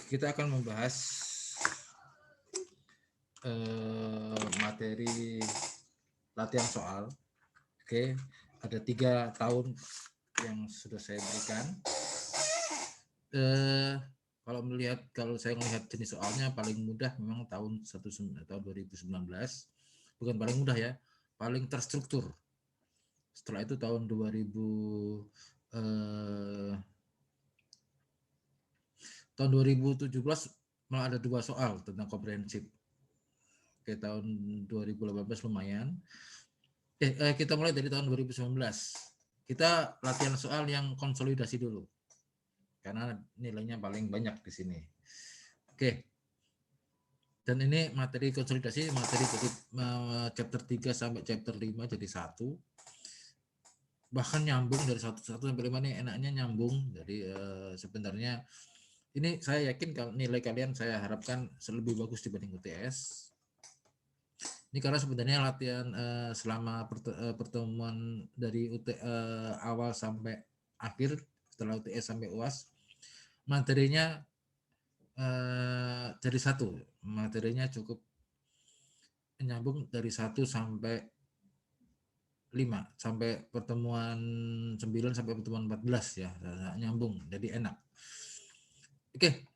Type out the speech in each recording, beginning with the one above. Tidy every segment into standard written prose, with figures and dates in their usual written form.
kita akan membahas materi latihan soal. Oke, ada 3 tahun yang sudah saya berikan. Kalau saya melihat jenis soalnya paling mudah memang tahun 2019, bukan paling mudah ya, paling terstruktur. Setelah itu tahun 2017 malah ada 2 soal tentang komprehensif. Oke, tahun 2018 lumayan. Kita mulai dari tahun 2019. Kita latihan soal yang konsolidasi dulu, karena nilainya paling banyak di sini. Oke. Dan ini materi konsolidasi, materi dari chapter 3 sampai chapter 5 jadi 1. Bahkan nyambung dari 1 sampai 5 ini enaknya nyambung. Jadi sebenarnya ini saya yakin kalau nilai kalian saya harapkan lebih bagus dibanding UTS. Ini karena sebenarnya latihan selama pertemuan dari awal sampai akhir, setelah UTS sampai UAS, materinya dari 1, materinya cukup nyambung dari 1 sampai 5, sampai pertemuan 9 sampai pertemuan 14 ya, nyambung, jadi enak. Oke.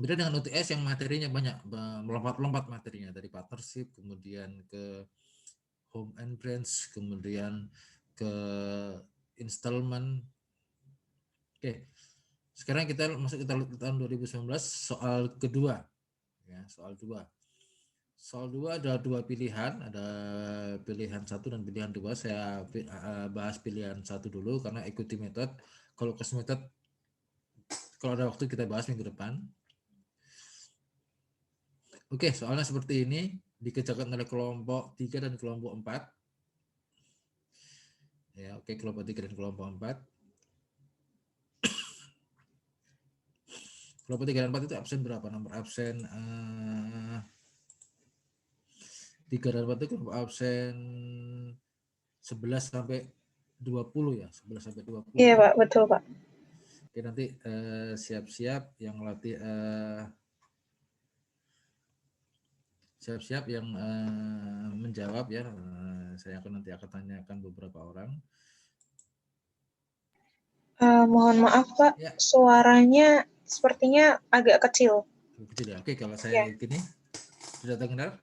Beda dengan UTS yang materinya banyak, melompat-lompat materinya dari partnership, kemudian ke home and branch, kemudian ke installment. Oke. Sekarang kita masuk ke tahun 2019, soal kedua. Ya, soal 2. Soal 2 ada 2 pilihan, ada pilihan 1 dan pilihan 2. Saya bahas pilihan 1 dulu karena ikuti metode. Kalau case method, kalau ada waktu kita bahas minggu depan. Oke, soalnya seperti ini, dikerjakan oleh kelompok 3 dan kelompok 4. Ya, oke, kelompok 3 dan kelompok 4. Kelompok 3 dan 4 itu absen berapa? Nomor absen 3 dan 4 itu kelompok absen 11 sampai 20 ya, 11 sampai 20. Iya, Pak, betul, Pak. Oke, nanti siap-siap yang latih siap-siap yang menjawab ya. Saya nanti akan tanyakan beberapa orang. Mohon maaf, Pak, ya. Suaranya sepertinya agak kecil. Kecil ya. Oke, kalau saya gini sudah terdengar?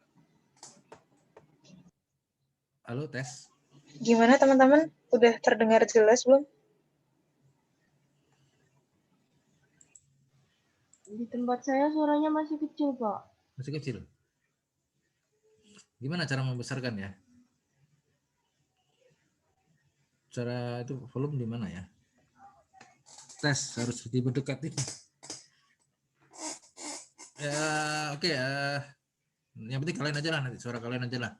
Halo, tes. Gimana teman-teman? Udah terdengar jelas belum? Di tempat saya suaranya masih kecil, Pak. Masih kecil. Gimana cara membesarkan ya? Cara itu volume di mana ya? Tes harus lebih berdekat ini. Ya, oke ya. Yang penting kalian aja lah, nanti suara kalian aja lah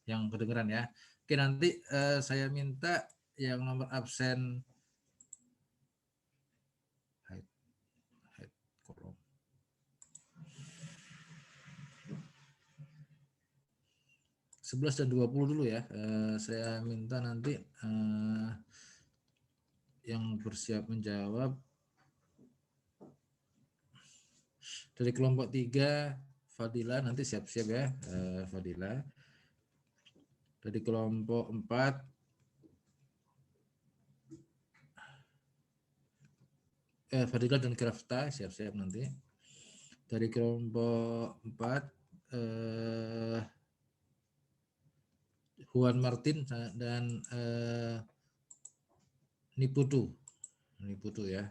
yang kedengeran ya. Oke, nanti saya minta yang nomor absen 11 dan 20 dulu ya. Saya minta nanti yang bersiap menjawab dari kelompok 3, Fadila nanti siap-siap ya, Fadila. Dari kelompok 4 Fadila dan Krafta siap-siap nanti. Dari kelompok 4 Juan Martin dan Niputu ya.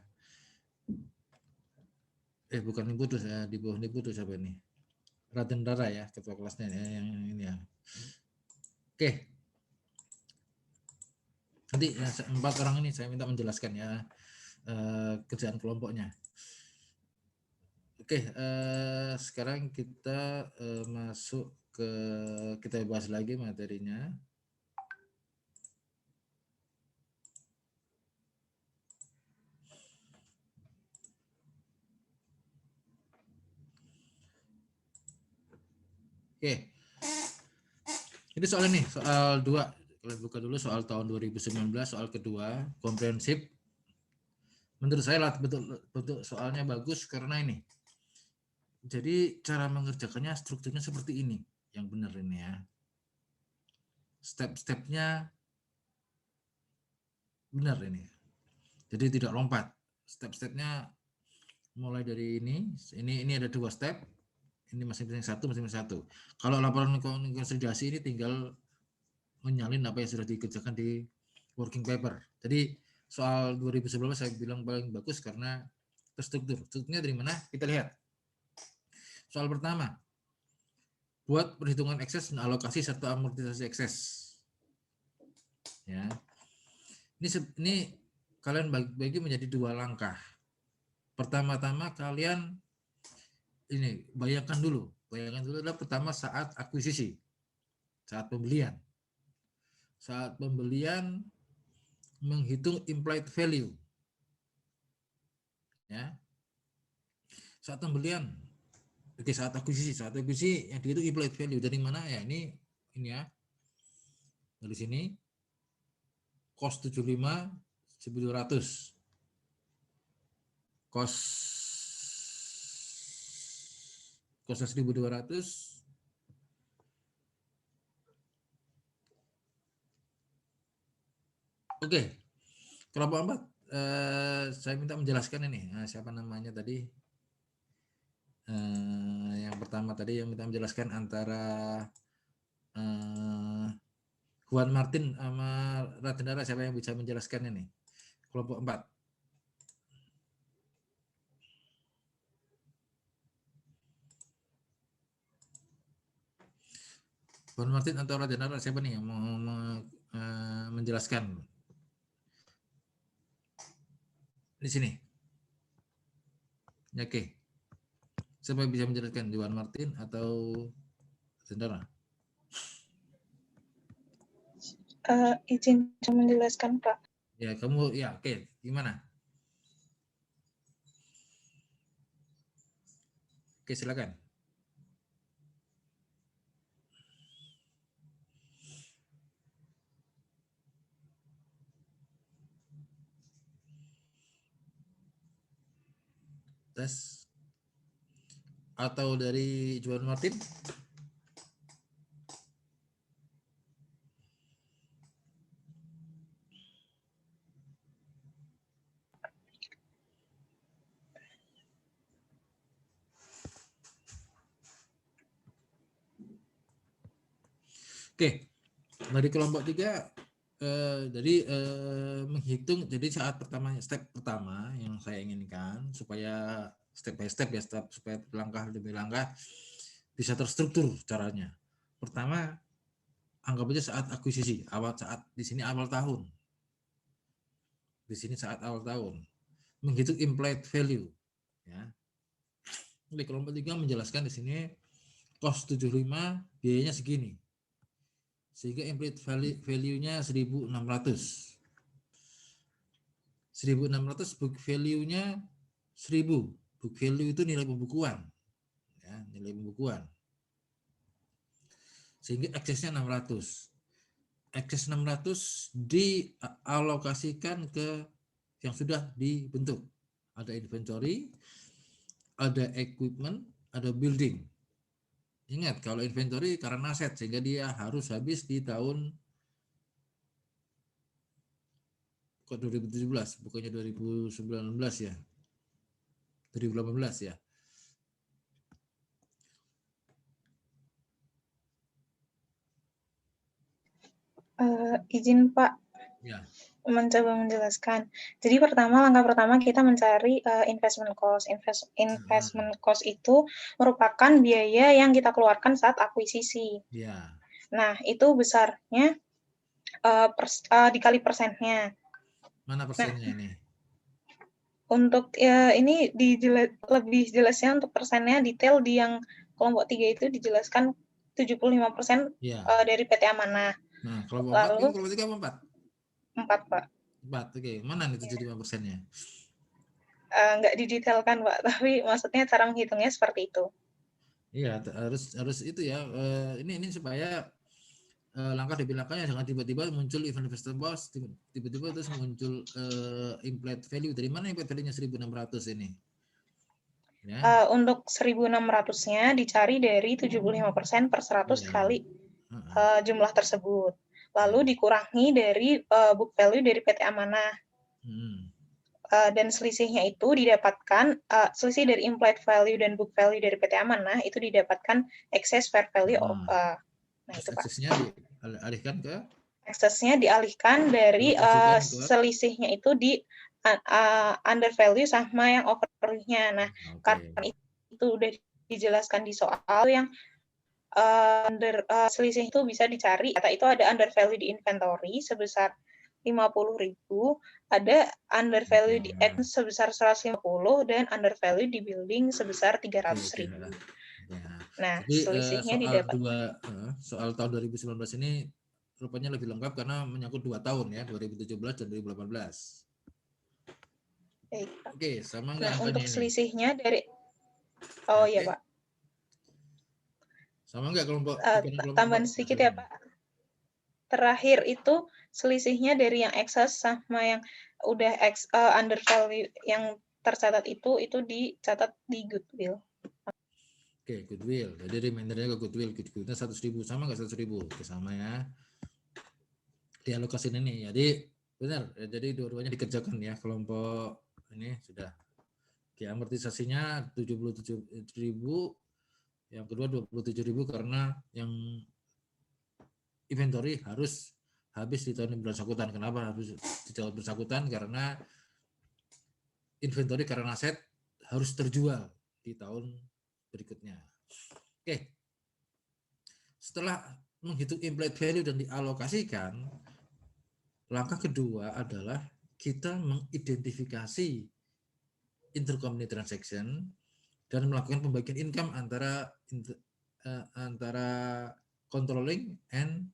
Bukan Niputu, di bawah Niputu siapa ini? Raden Dara ya, ketua kelasnya yang ini ya. Oke. Nanti 4 orang ini saya minta menjelaskan ya kerjaan kelompoknya. Oke, sekarang kita masuk ke, kita bahas lagi materinya. Oke. Ini soal ini, soal 2. Kalian buka dulu soal tahun 2019, soal kedua, komprehensif. Menurut saya bentuk soalnya bagus karena ini. Jadi cara mengerjakannya strukturnya seperti ini, yang benar ini ya. Step-stepnya benar ini. Jadi tidak lompat. Step-stepnya mulai dari ini ada 2 step. Ini masing-masing satu. Kalau laporan konsolidasi ini tinggal menyalin apa yang sudah dikerjakan di working paper. Jadi soal 2019 saya bilang paling bagus karena terstruktur. Strukturnya dari mana? Kita lihat. Soal pertama, buat perhitungan ekses dan alokasi serta amortisasi ekses. Ya. Ini kalian bagi menjadi 2 langkah. Pertama-tama kalian ini bayangkan dulu adalah pertama saat akuisisi, saat pembelian. Saat pembelian menghitung implied value. Ya. Saat pembelian, oke, saat akuisisi yang dihitung implied value dari mana ya? Ini ya. Dari sini cost 75 1.200. Cost 1.200. Oke, kelompok 4, saya minta menjelaskan ini. Siapa namanya tadi? Yang pertama tadi yang minta menjelaskan antara Juan Martin sama Radendara, siapa yang bisa menjelaskan ini? Kelompok 4. Juan Martin atau Radendara, siapa nih yang mau menjelaskan? Di sini. Oke. Siapa yang bisa menjelaskan, Juan Martin atau Radendara? Izin menjelaskan, Pak. Ya, kamu ya, oke. Gimana? Oke, silakan. Tes atau dari Juan Martin? Oke, dari kelompok 3 jadi menghitung, jadi step pertama yang saya inginkan supaya step by step ya, supaya langkah demi langkah bisa terstruktur caranya. Pertama, anggap aja saat akuisisi, di sini awal tahun. Di sini saat awal tahun. Menghitung implied value ya. Di kelompok 3 menjelaskan di sini cost 75, biayanya segini. Sehingga implied value-nya 1.600. 1.600, book value-nya 1.000. Book value itu nilai pembukuan. Ya, nilai pembukuan. Sehingga aksesnya 600. Akses 600 dialokasikan ke yang sudah dibentuk. Ada inventory, ada equipment, ada building. Ingat, kalau inventory karena aset, sehingga dia harus habis di tahun 2017, bukannya 2019 ya. 2018 ya. Izin Pak, Ya. mencoba menjelaskan. Jadi langkah pertama kita mencari investment cost. Investment cost itu merupakan biaya yang kita keluarkan saat akuisisi. Ya. Nah, itu besarnya dikali persennya. Mana persennya ini? Untuk ini lebih jelasnya untuk persennya detail di yang kelompok 3 itu dijelaskan 75% Ya. dari PT Amanah. Nah, kelompok 4 Lalu, kan, kelompok 3 apa 4? 4, Pak. 4, oke. Mana nih 75%-nya? Nggak didetailkan, Pak, tapi maksudnya cara menghitungnya seperti itu. Iya, harus itu ya. Ini supaya langkah demi langkahnya jangan tiba-tiba muncul event investor boss, tiba-tiba terus muncul implied value. Dari mana implied value-nya 1.600 ini? Ya. Untuk 1.600-nya dicari dari 75% per 100 Iya. kali jumlah tersebut. Lalu Ya. dikurangi dari book value dari PT Amanah. Hmm. Dan selisihnya itu didapatkan, selisih dari implied value dan book value dari PT Amanah itu didapatkan excess fair value of, nah itu Pak. Aksesnya dialihkan ke? Aksesnya dialihkan dari Alokasikan ke? selisihnya itu di under value sama yang over value-nya. Nah, karena itu udah dijelaskan di soal yang selisih itu bisa dicari, kata itu ada under value di inventory sebesar 50.000, ada under value di X sebesar 150 dan under value di building sebesar 300.000. Nah, jadi selisihnya didapat. Soal tahun 2019 ini rupanya lebih lengkap karena menyangkut 2 tahun ya, 2017 dan 2018. Baik, Pak. Oke, sama nah, nggak untuk ini? Selisihnya dari ya Pak. Sama nggak kelompok tambahan sedikit ya Pak. Terakhir itu selisihnya dari yang excess sama yang udah under value yang tercatat itu dicatat di goodwill. Oke, goodwill. Jadi remindernya ke goodwill. Goodwillnya 100.000, sama nggak 100.000? Oke, sama ya. Dialokasiin ini. Jadi benar. Jadi dua-duanya dikerjakan ya. Kelompok ini sudah. Oke, amortisasinya 77.000. Yang kedua 27.000 karena yang inventory harus habis di tahun yang bersangkutan. Kenapa habis di tahun bersangkutan? Karena inventory karena aset harus terjual di tahun berikutnya. Oke. Setelah menghitung implied value dan dialokasikan, langkah kedua adalah kita mengidentifikasi intercompany transaction dan melakukan pembagian income antara controlling and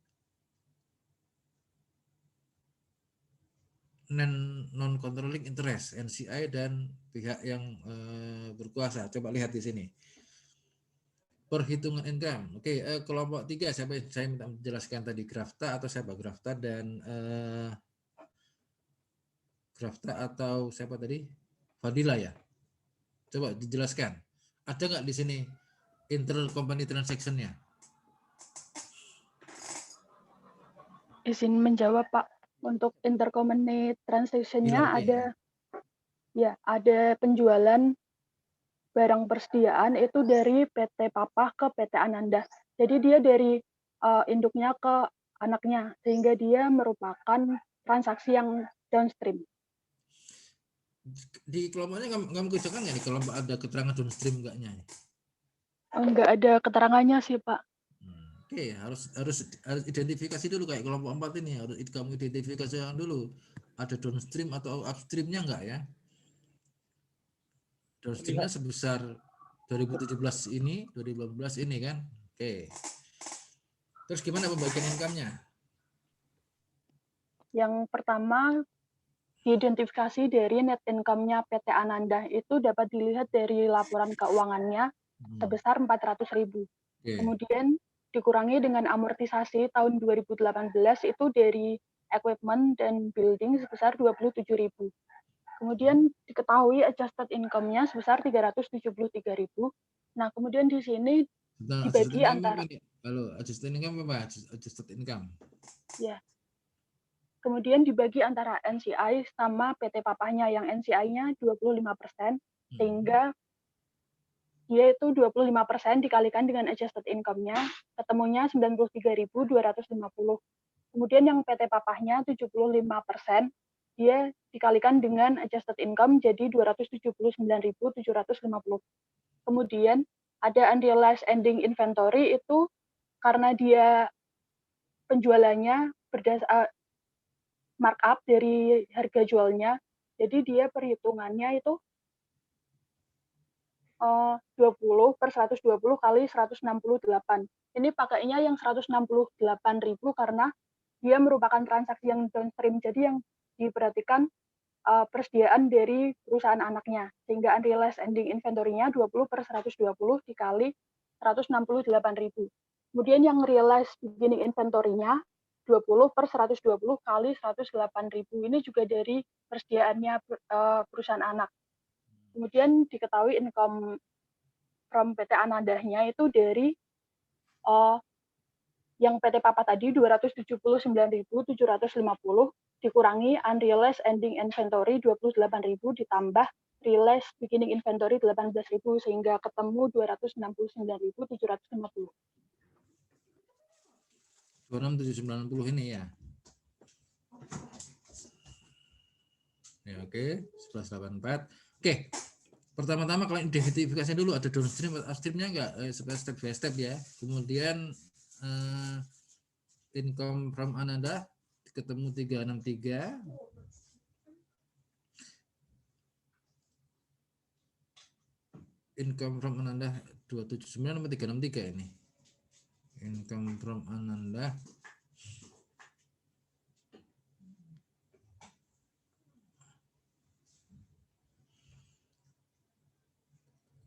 non controlling interest, NCI, dan pihak yang berkuasa. Coba lihat di sini. Perhitungan income. Oke, kelompok 3 saya minta menjelaskan tadi, Grafta atau siapa? Grafta dan Grafta atau siapa tadi? Fadila ya. Coba dijelaskan. Ada nggak di sini intercompany transaction-nya? Izin menjawab Pak. Untuk intercompany transaction-nya ada penjualan barang persediaan itu dari PT Papa ke PT Ananda. Jadi dia dari induknya ke anaknya, sehingga dia merupakan transaksi yang downstream. Di kelompoknya nggak mengerjakan nggak nih kelompok ada keterangan downstream enggaknya? Enggak ada keterangannya sih Pak. Oke, harus identifikasi dulu kayak kelompok 4 ini, harus kamu identifikasi dulu. Ada downstream atau upstreamnya enggak ya? Downstreamnya sebesar 2017 ini, 2018 ini kan? Oke. Terus gimana pembagian income-nya? Yang pertama, diidentifikasi dari net income-nya PT Ananda itu dapat dilihat dari laporan keuangannya sebesar 400.000. Kemudian dikurangi dengan amortisasi tahun 2018 itu dari equipment dan building sebesar 27.000. Kemudian diketahui adjusted income-nya sebesar 373.000. Nah, kemudian di sini dibagi antara adjusted income apa? Adjusted income. Ya. Kemudian dibagi antara NCI sama PT Papahnya yang NCI-nya 25%, sehingga dia itu 25% dikalikan dengan adjusted income-nya, ketemunya 93.250. Kemudian yang PT Papahnya 75%, dia dikalikan dengan adjusted income jadi 279.750. Kemudian ada unrealized ending inventory itu karena dia penjualannya markup dari harga jualnya, jadi dia perhitungannya itu 20 per 120 kali 168. Ini pakainya yang 168.000 karena dia merupakan transaksi yang downstream, jadi yang diperhatikan persediaan dari perusahaan anaknya, sehingga unrealized ending inventory-nya 20 per 120 dikali 168.000. Kemudian yang realized beginning inventory-nya 20 per 120 kali 108.000. Ini juga dari persediaannya perusahaan anak. Kemudian diketahui income from PT Anandahnya itu dari yang PT Papa tadi 279.750 dikurangi unrealized ending inventory 28.000 ditambah realized beginning inventory 18.000 sehingga ketemu 269.750. 26790 ini ya. Ya oke, 1184. Oke. Pertama-tama kalau identifikasi dulu ada downstream atau upstreamnya enggak, step by step ya. Kemudian income from Ananda ketemu 363. Income from Ananda 279 sama 363 ini. Income from Ananda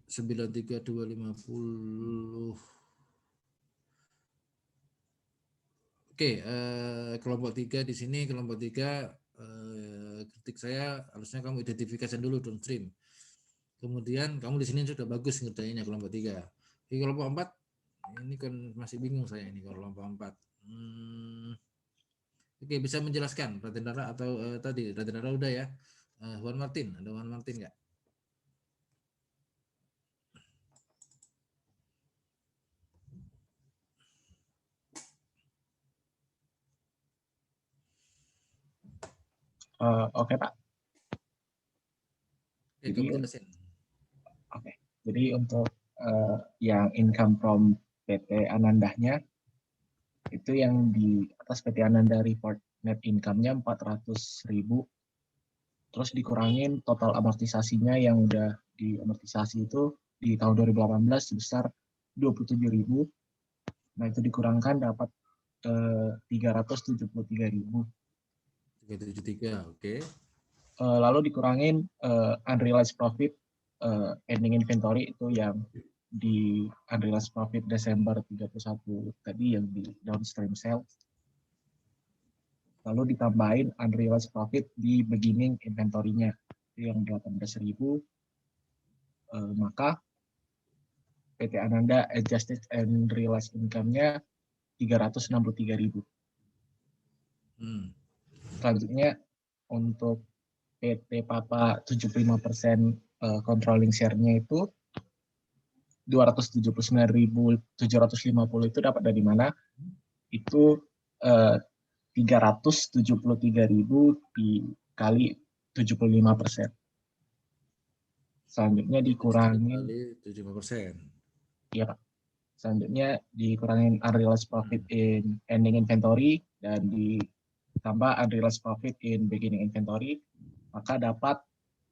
sembilan tiga dua 50. Oke, kelompok 3 di sini, kelompok 3 kritik saya harusnya kamu identifikasi dulu downstream. Kemudian kamu di sini sudah bagus ngerjainnya kelompok 3. Di kelompok 4 ini kan masih bingung saya ini kelompok 4. Oke, bisa menjelaskan Raden Rara atau tadi Raden Rara udah ya. Juan Martin, ada Juan Martin nggak? Oke, Pak. Jadi, oke. Jadi untuk yang income from PT Anandahnya itu yang di atas PT Ananda report net income-nya 400.000. Terus dikurangin total amortisasinya yang udah diamortisasi itu di tahun 2018 sebesar 27.000. Nah, itu dikurangkan dapat 373.000. 373, oke. Lalu dikurangin unrealized profit ending inventory itu yang di unrealized profit Desember 31 tadi yang di downstream sales. Lalu ditambahin unrealized profit di beginning inventory-nya yang 18.000. Maka PT Ananda adjusted and realized income-nya 363.000. Selanjutnya untuk PT Papa 75% controlling share-nya itu 279.750 itu dapat dari mana? Itu 373.000 dikali 75%. Selanjutnya dikurangi 75%. Iya, Pak. Selanjutnya dikurangin unrealized profit in ending inventory dan ditambah unrealized profit in beginning inventory, maka dapat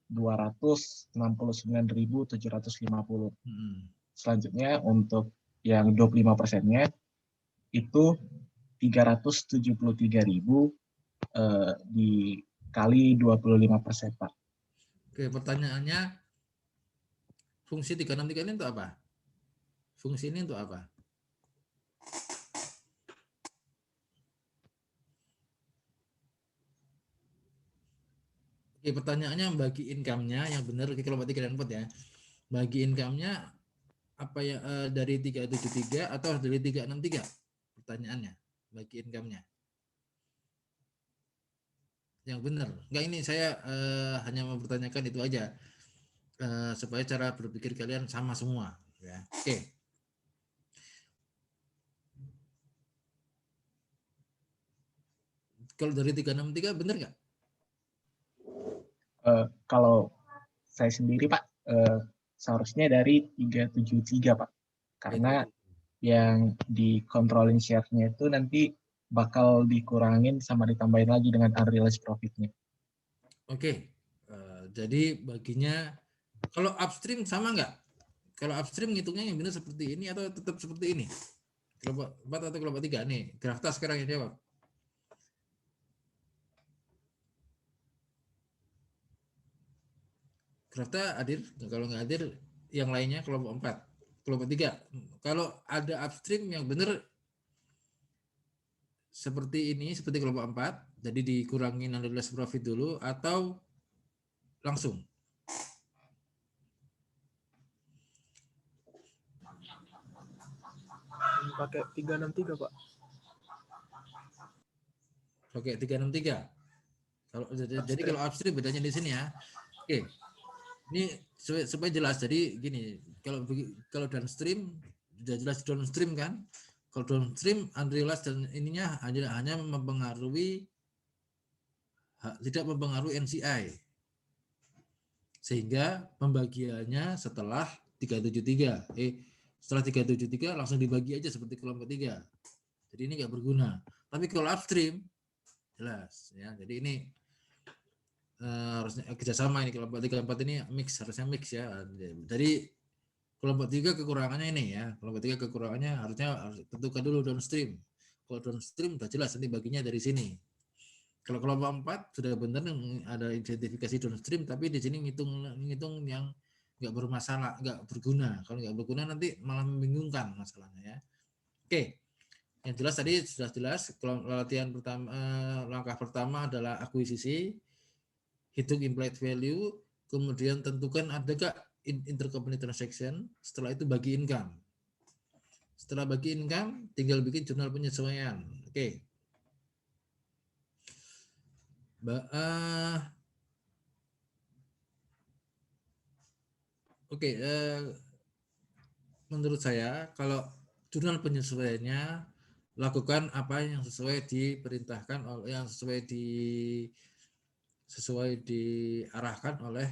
269.750. Selanjutnya untuk yang 25%-nya itu 373.000 dikali 25%, Pak. Oke, pertanyaannya fungsi 363 ini untuk apa? Fungsi ini untuk apa? Oke, pertanyaannya bagi income-nya yang benar kelompok 3 dan 4 ya. Bagi income-nya apa ya, dari 373 atau dari 363? Pertanyaannya bagi income-nya. Yang benar. Enggak, ini saya hanya mempertanyakan itu aja. Supaya cara berpikir kalian sama semua ya. Oke. Kalau dari 363 benar nggak? Kalau saya sendiri, Pak, seharusnya dari 373, Pak. Karena yang di controlling share-nya itu nanti bakal dikurangin sama ditambahin lagi dengan unrealized profit-nya. Oke. Jadi baginya kalau upstream sama nggak? Kalau upstream ngitungnya yang benar seperti ini atau tetap seperti ini? Kelompok 4 atau kelompok 3? Nih, Grafta sekarang yang jawab. Grafta hadir? Kalau nggak hadir, yang lainnya kelompok 4. Kelompok 3. Kalau ada upstream yang benar seperti ini, seperti kelompok 4, jadi dikurangin unrealized profit dulu atau langsung? pakai 363, Pak. Oke, 363. Kalau jadi kalau upstream bedanya di sini ya. Oke. Ini supaya jelas. Jadi gini, kalau downstream sudah jelas downstream kan? Kalau downstream unrealized dan ininya hanya mempengaruhi tidak mempengaruhi NCI. Sehingga pembagiannya setelah 373. Setelah 373 langsung dibagi aja seperti kelompok 3. Jadi ini nggak berguna. Tapi kalau upstream jelas ya. Jadi ini harusnya kerjasama ini kelompok 3 4 ini harusnya mix ya. Jadi kelompok 3 kekurangannya ini ya. Kelompok 3 kekurangannya harus tentukan dulu downstream. Kalau downstream udah jelas nanti baginya dari sini. Kalau kelompok 4 sudah benar ada identifikasi downstream, tapi di sini ngitung yang nggak bermasalah, nggak berguna. Kalau nggak berguna nanti malah membingungkan masalahnya ya. Oke. Yang jelas tadi sudah jelas. Latihan pertama, langkah pertama adalah akuisisi, hitung implied value, kemudian tentukan adakah intercompany transaction, setelah itu bagi income. Setelah bagi income, tinggal bikin jurnal penyesuaian. Oke. Menurut saya kalau jurnal penyesuaiannya lakukan apa yang sesuai diperintahkan oleh yang sesuai diarahkan oleh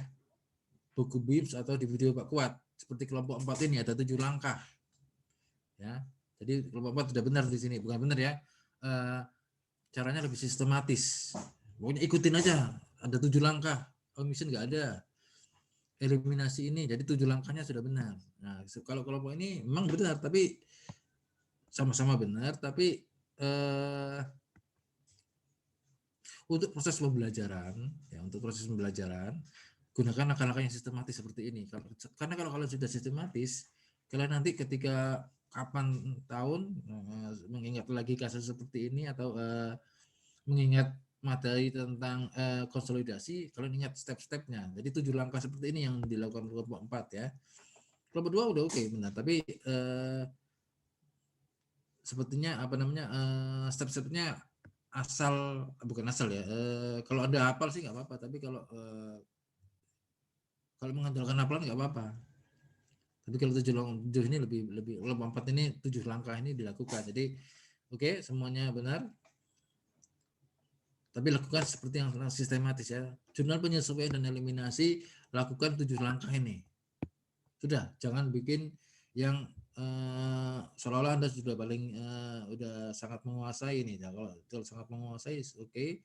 buku BIMS atau di video Pak Kuat. Seperti kelompok 4 ini ada 7 langkah. Ya. Jadi kelompok 4 sudah benar di sini, bukan benar ya. Caranya lebih sistematis. Pokoknya ikutin aja. Ada 7 langkah. Omission nggak ada. Eliminasi ini. Jadi 7 langkahnya sudah benar. Nah, kalau kelompok ini memang benar, tapi sama-sama benar, tapi untuk proses pembelajaran, ya untuk proses pembelajaran, gunakan langkah-langkah yang sistematis seperti ini. Karena kalau kalian sudah sistematis, kalian nanti ketika kapan tahun mengingat lagi kasus seperti ini atau mengingat materi tentang konsolidasi, kalian ingat step-stepnya. Jadi 7 langkah seperti ini yang dilakukan kelompok 4 ya. Kelompok 2 udah oke, benar, tapi sepertinya step-stepnya bukan asal ya. Kalau ada hafal sih nggak apa-apa, tapi kalau mengandalkan hafalan nggak apa-apa. Tapi kalau 7 ini lebih kelompok 4 ini 7 langkah ini dilakukan. Jadi oke, semuanya benar. Tapi lakukan seperti yang sistematis ya. Jurnal penyesuaian dan eliminasi, lakukan 7 langkah ini. Sudah, jangan bikin yang seolah-olah Anda sudah paling udah sangat menguasai ini. Ya, kalau sangat menguasai oke.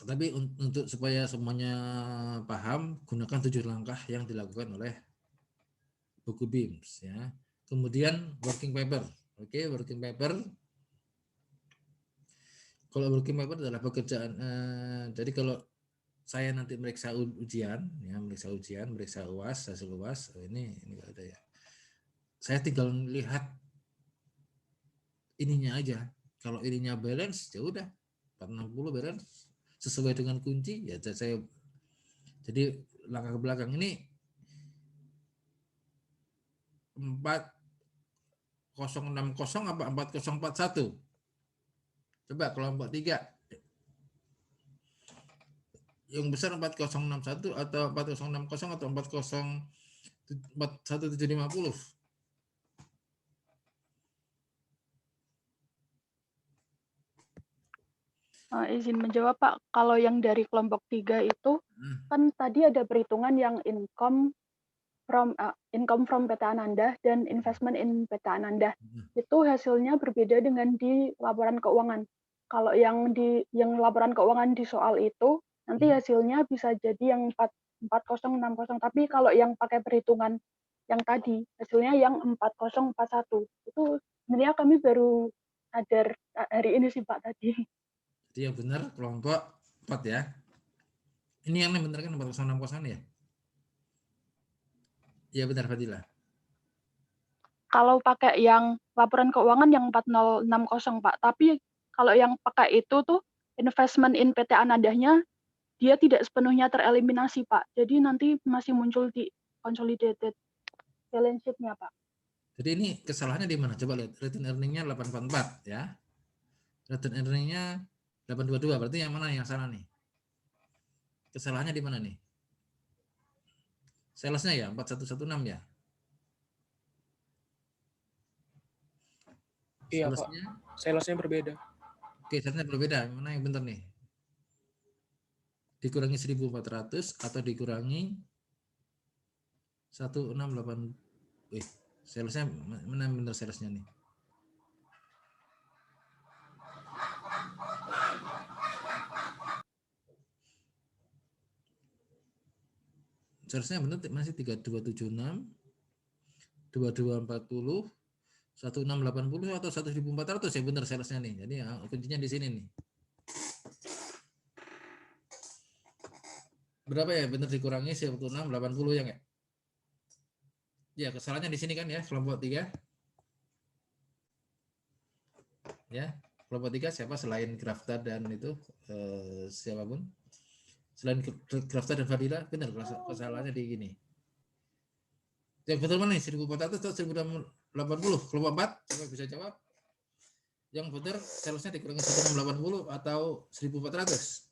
Tapi untuk supaya semuanya paham, gunakan 7 langkah yang dilakukan oleh buku BIMS ya. Kemudian working paper. Oke, working paper. Kalau working paper adalah pekerjaan jadi kalau saya nanti meriksa ujian, ya meriksa UAS, hasil UAS, ini nggak ada ya. Saya tinggal lihat ininya aja. Kalau ininya balance, ya udah 460 balance sesuai dengan kunci, ya saya. Jadi langkah ke belakang ini 4060 apa 4041? Coba kelompok 3. Yang besar 4061 atau 4060 atau 41750. Izin menjawab Pak, kalau yang dari kelompok 3 itu kan tadi ada perhitungan yang income from PT Ananda dan investment in PT Ananda. Itu hasilnya berbeda dengan di laporan keuangan. Kalau yang laporan keuangan di soal itu nanti hasilnya bisa jadi yang 4060, tapi kalau yang pakai perhitungan yang tadi hasilnya yang 4041. Itu sebenarnya kami baru sadar hari ini sih Pak tadi. Jadi yang benar kelompok 4 ya. Ini yang benar kan 4060 ya? Iya benar Fadila. Kalau pakai yang laporan keuangan yang 4060 Pak, tapi kalau yang pakai itu tuh investment in PT Anandanya dia tidak sepenuhnya tereliminasi Pak. Jadi nanti masih muncul di consolidated balance sheet-nya Pak. Jadi ini kesalahannya di mana? Coba lihat, return earning-nya 844 ya. Return earning-nya 822, berarti yang mana yang salah nih? Kesalahannya di mana nih? Salesnya ya 4116 ya. Iya Pak, Salesnya, salesnya berbeda. oke, salesnya berbeda. Mana yang benar nih? Dikurangi 1400 atau dikurangi 168. Salesnya mana yang benar salesnya nih? Salesnya benar masih 3276, 2240, 1680 atau 1400 ya benar salesnya nih. Jadi ya, kuncinya di sini nih. Berapa ya benar dikurangi 1680 ya nggak? Ya kesalahannya di sini kan ya, kelompok 3. Ya, kelompok 3 siapa selain Grafta dan itu siapapun? Selain Grafta dan Fadila, benar kesalahannya di gini. Yang betul mana nih? 1400 atau 1080? Kelompok 4, siapa bisa jawab? Yang benar salesnya dikurangi 1680 atau 1400?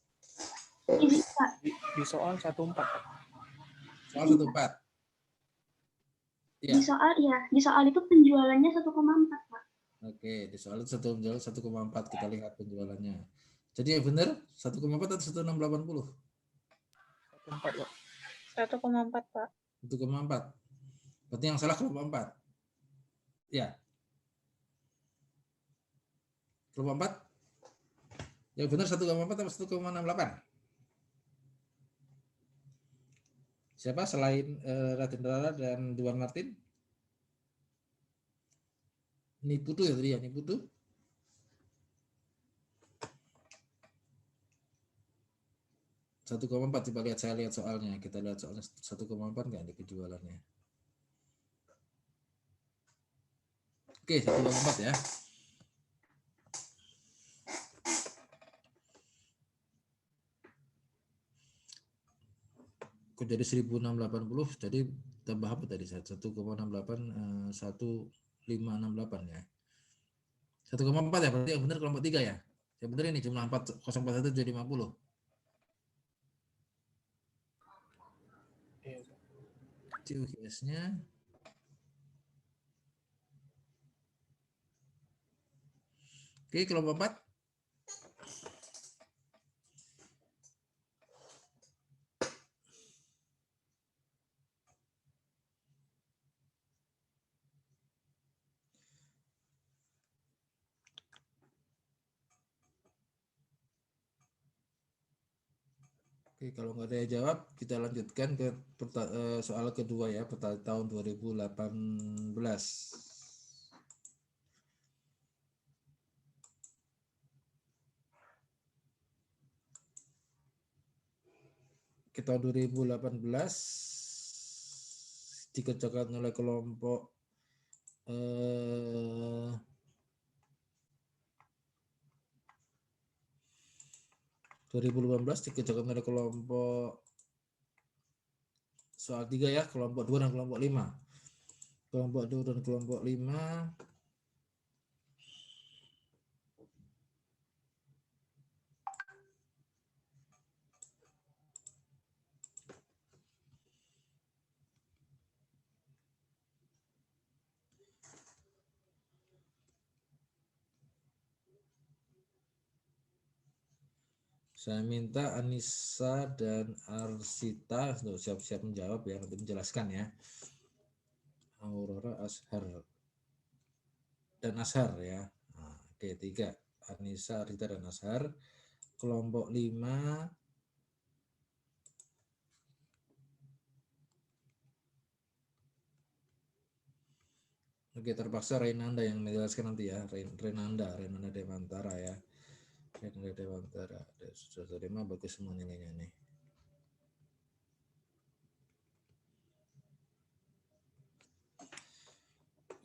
Ini Pak, Di soal 14. Soal 14. Ya. di soal itu penjualannya 1,4 Pak. Oke, di soal itu 1,4 kita lihat penjualannya. Jadi yang benar 1,4 atau 1680? 14 Pak. 1,4 Pak. 1,4. Berarti yang salah kelompok 4. Ya. Kelompok 4. Yang benar 1,4 atau 1,68? Siapa selain Raden Rara dan Duan Martin? Niputu ya tadi ya, Niputu. Satu 1,4 coba lihat, saya lihat soalnya. Kita lihat soalnya 1,4 nggak ada penjualannya. Oke, 1,4 ya. Kok jadi 1680, jadi tambah apa tadi? 1,68 1568 ya. 1,4 ya, berarti yang benar kelompok 3 ya. Yang benar ini jumlah 041 jadi 50. CUGS-nya oke, kelompok 4. Oke, kalau nggak ada yang jawab, kita lanjutkan ke soal kedua ya, tahun 2018. Kita 2018 dikerjakan oleh kelompok 2018 dikerjakan oleh kelompok soal 3 ya, kelompok 2 dan kelompok 5. Kelompok 2 dan kelompok 5. Saya minta Anissa dan Arsita untuk siap-siap menjawab ya, untuk menjelaskan ya. Aurora, Ashar dan Ashar ya. Nah, oke, 3. Anissa, Arsita dan Ashar. Kelompok 5. Oke, terpaksa Renanda yang menjelaskan nanti ya. Renanda Dewantara ya. Renanda Dewantara. Sudah terima, bagus semua nilainya nih.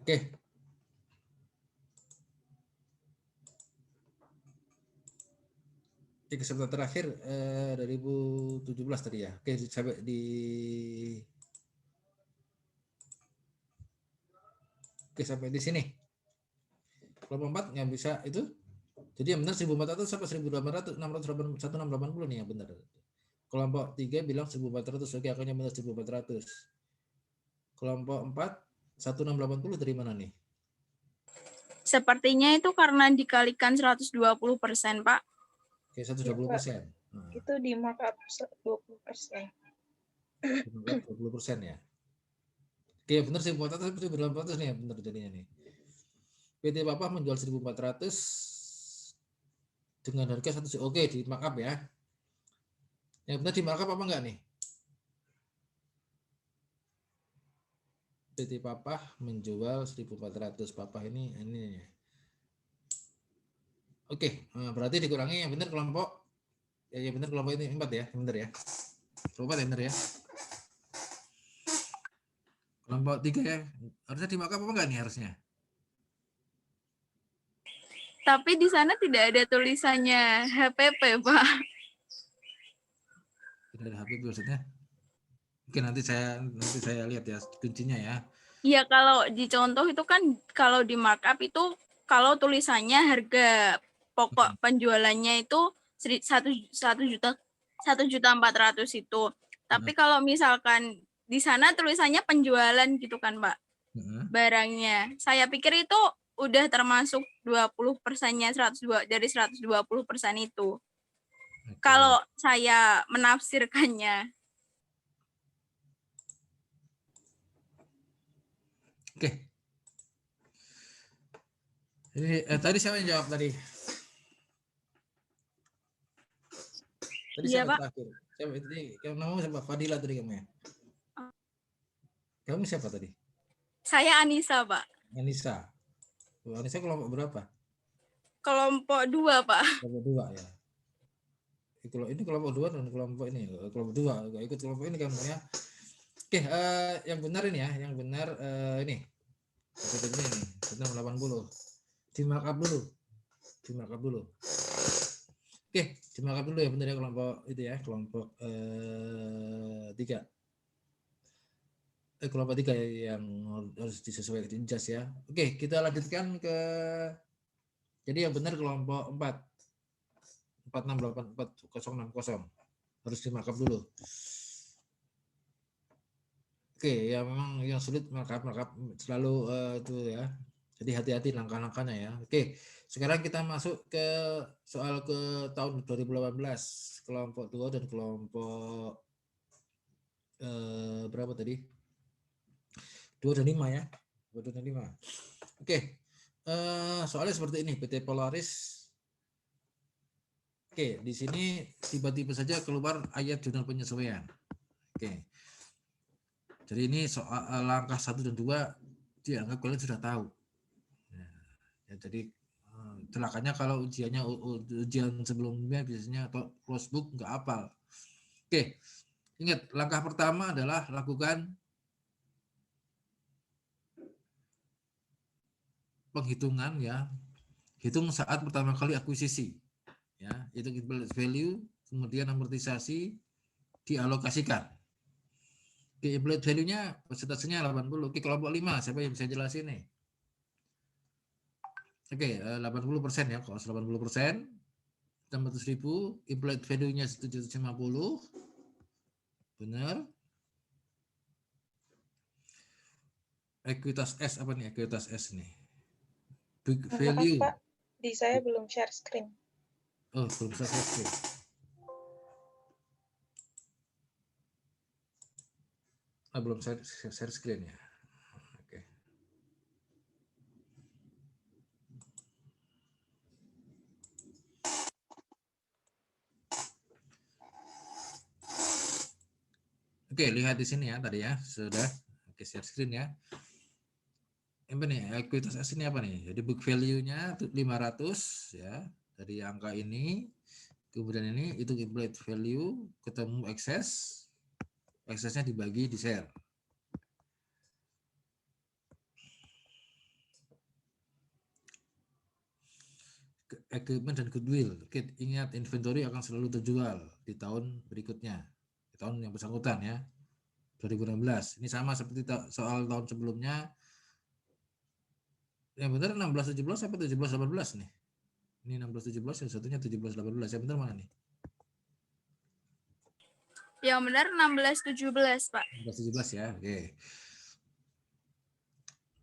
Oke. Di kesempatan terakhir 2017 tadi ya. Oke, sampai di Oke, sampai di sini. Kelompok 4 nggak bisa itu. Jadi yang benar 1.400 apa 1.800? 1680 nih yang benar. Kelompok 3 bilang 1.400. Oke, akhirnya benar 1.400. Kelompok 4 1680 dari mana nih? Sepertinya itu karena dikalikan 120%, Pak. Oke, 120%. Nah, Itu di markup 20%. 20% ya. Oke, benar 1.400 tapi 1.800 nih, benar jadinya nih. PT Papa menjual 1.400 dengan harga 1. Oke, di markup ya. Yang benar di markup apa enggak nih? PT Papa menjual 1.400. Papa ini. Oke, berarti dikurangi yang benar kelompok. Ya benar kelompok ini 4 ya, benar ya. Kelompok 4 ya benar ya. Kelompok 3 ya. Harusnya di markup apa enggak nih harusnya? Tapi di sana tidak ada tulisannya HPP, Pak. Tidak ada HPP maksudnya. Oke, nanti saya lihat ya kuncinya ya. Iya, kalau di contoh itu kan kalau di markup itu kalau tulisannya harga pokok penjualannya itu 1.400.000 itu. Tapi kalau misalkan di sana tulisannya penjualan gitu kan, Pak. Barangnya. Saya pikir itu udah termasuk 20%-nya 102 dari 120% itu. Kalau saya menafsirkannya. Oke. Ini tadi siapa yang jawab tadi? Tadi Iya, siapa Pak. terakhir? Siapa tadi? Kamu namamu siapa? Fadila tadi kamu ya? Kamu siapa tadi? Saya Anissa, Pak. Anissa. Anissa kelompok berapa? Kelompok 2, Pak. Kelompok 2 ya. Ini kelompok 2 dan kelompok ini. Kelompok 2 enggak ikut kelompok ini kamu ya. Oke, yang benar ini ya, yang benar ini. Ini 180. Di markup dulu. Oke, di markup dulu ya benar ya kelompok itu ya, kelompok 3. Kelompok 3 yang harus disesuaikan jas ya. Oke, kita lanjutkan ke jadi yang benar kelompok 4. 4684060 harus di markup dulu. Oke, ya memang yang sulit markup selalu itu ya. Jadi hati-hati langkah-langkahnya ya. Oke, sekarang kita masuk ke soal ke tahun 2018 kelompok 2 dan kelompok berapa tadi? 2 dan 5 ya. 2 dan 5. Oke. Soalnya seperti ini, PT Polaris. Oke, di sini tiba-tiba saja keluar ayat jurnal penyesuaian. Oke. Jadi ini soal langkah 1 dan 2 dianggap kalian sudah tahu. Ya, jadi celakanya kalau ujian sebelumnya biasanya atau close book nggak hafal. Oke, ingat langkah pertama adalah lakukan penghitungan ya, hitung saat pertama kali akuisisi, ya, hitung implicit value, kemudian amortisasi, dialokasikan. Oke, implicit value-nya persentasenya 80. Oke, kelompok 5, siapa yang bisa jelasin nih? Oke, 80% ya, kalau 80%, 600.000, implied value-nya 750, benar. Ekuitas S apa nih? Ekuitas S nih. Big value. Maaf, Pak, di saya belum share screen. Oh, belum bisa share screen. Belum share screen ya. Oke. Oke, lihat di sini ya tadi ya, sudah. Oke, share screen ya. Apa nih? Ekuitas S ini apa nih? Jadi book value-nya 500 ya. Dari angka ini, kemudian ini itu implied value, ketemu excess. Excess-nya dibagi di share. Equipment dan goodwill. Ingat, inventory akan selalu terjual di tahun berikutnya, di tahun yang bersangkutan ya, 2016. Ini sama seperti soal tahun sebelumnya. Yang benar 16-17 apa 17-18 nih? Ini 16-17, yang satunya 17-18. Yang benar mana nih? Yang benar 16-17, Pak. 16-17 ya, oke.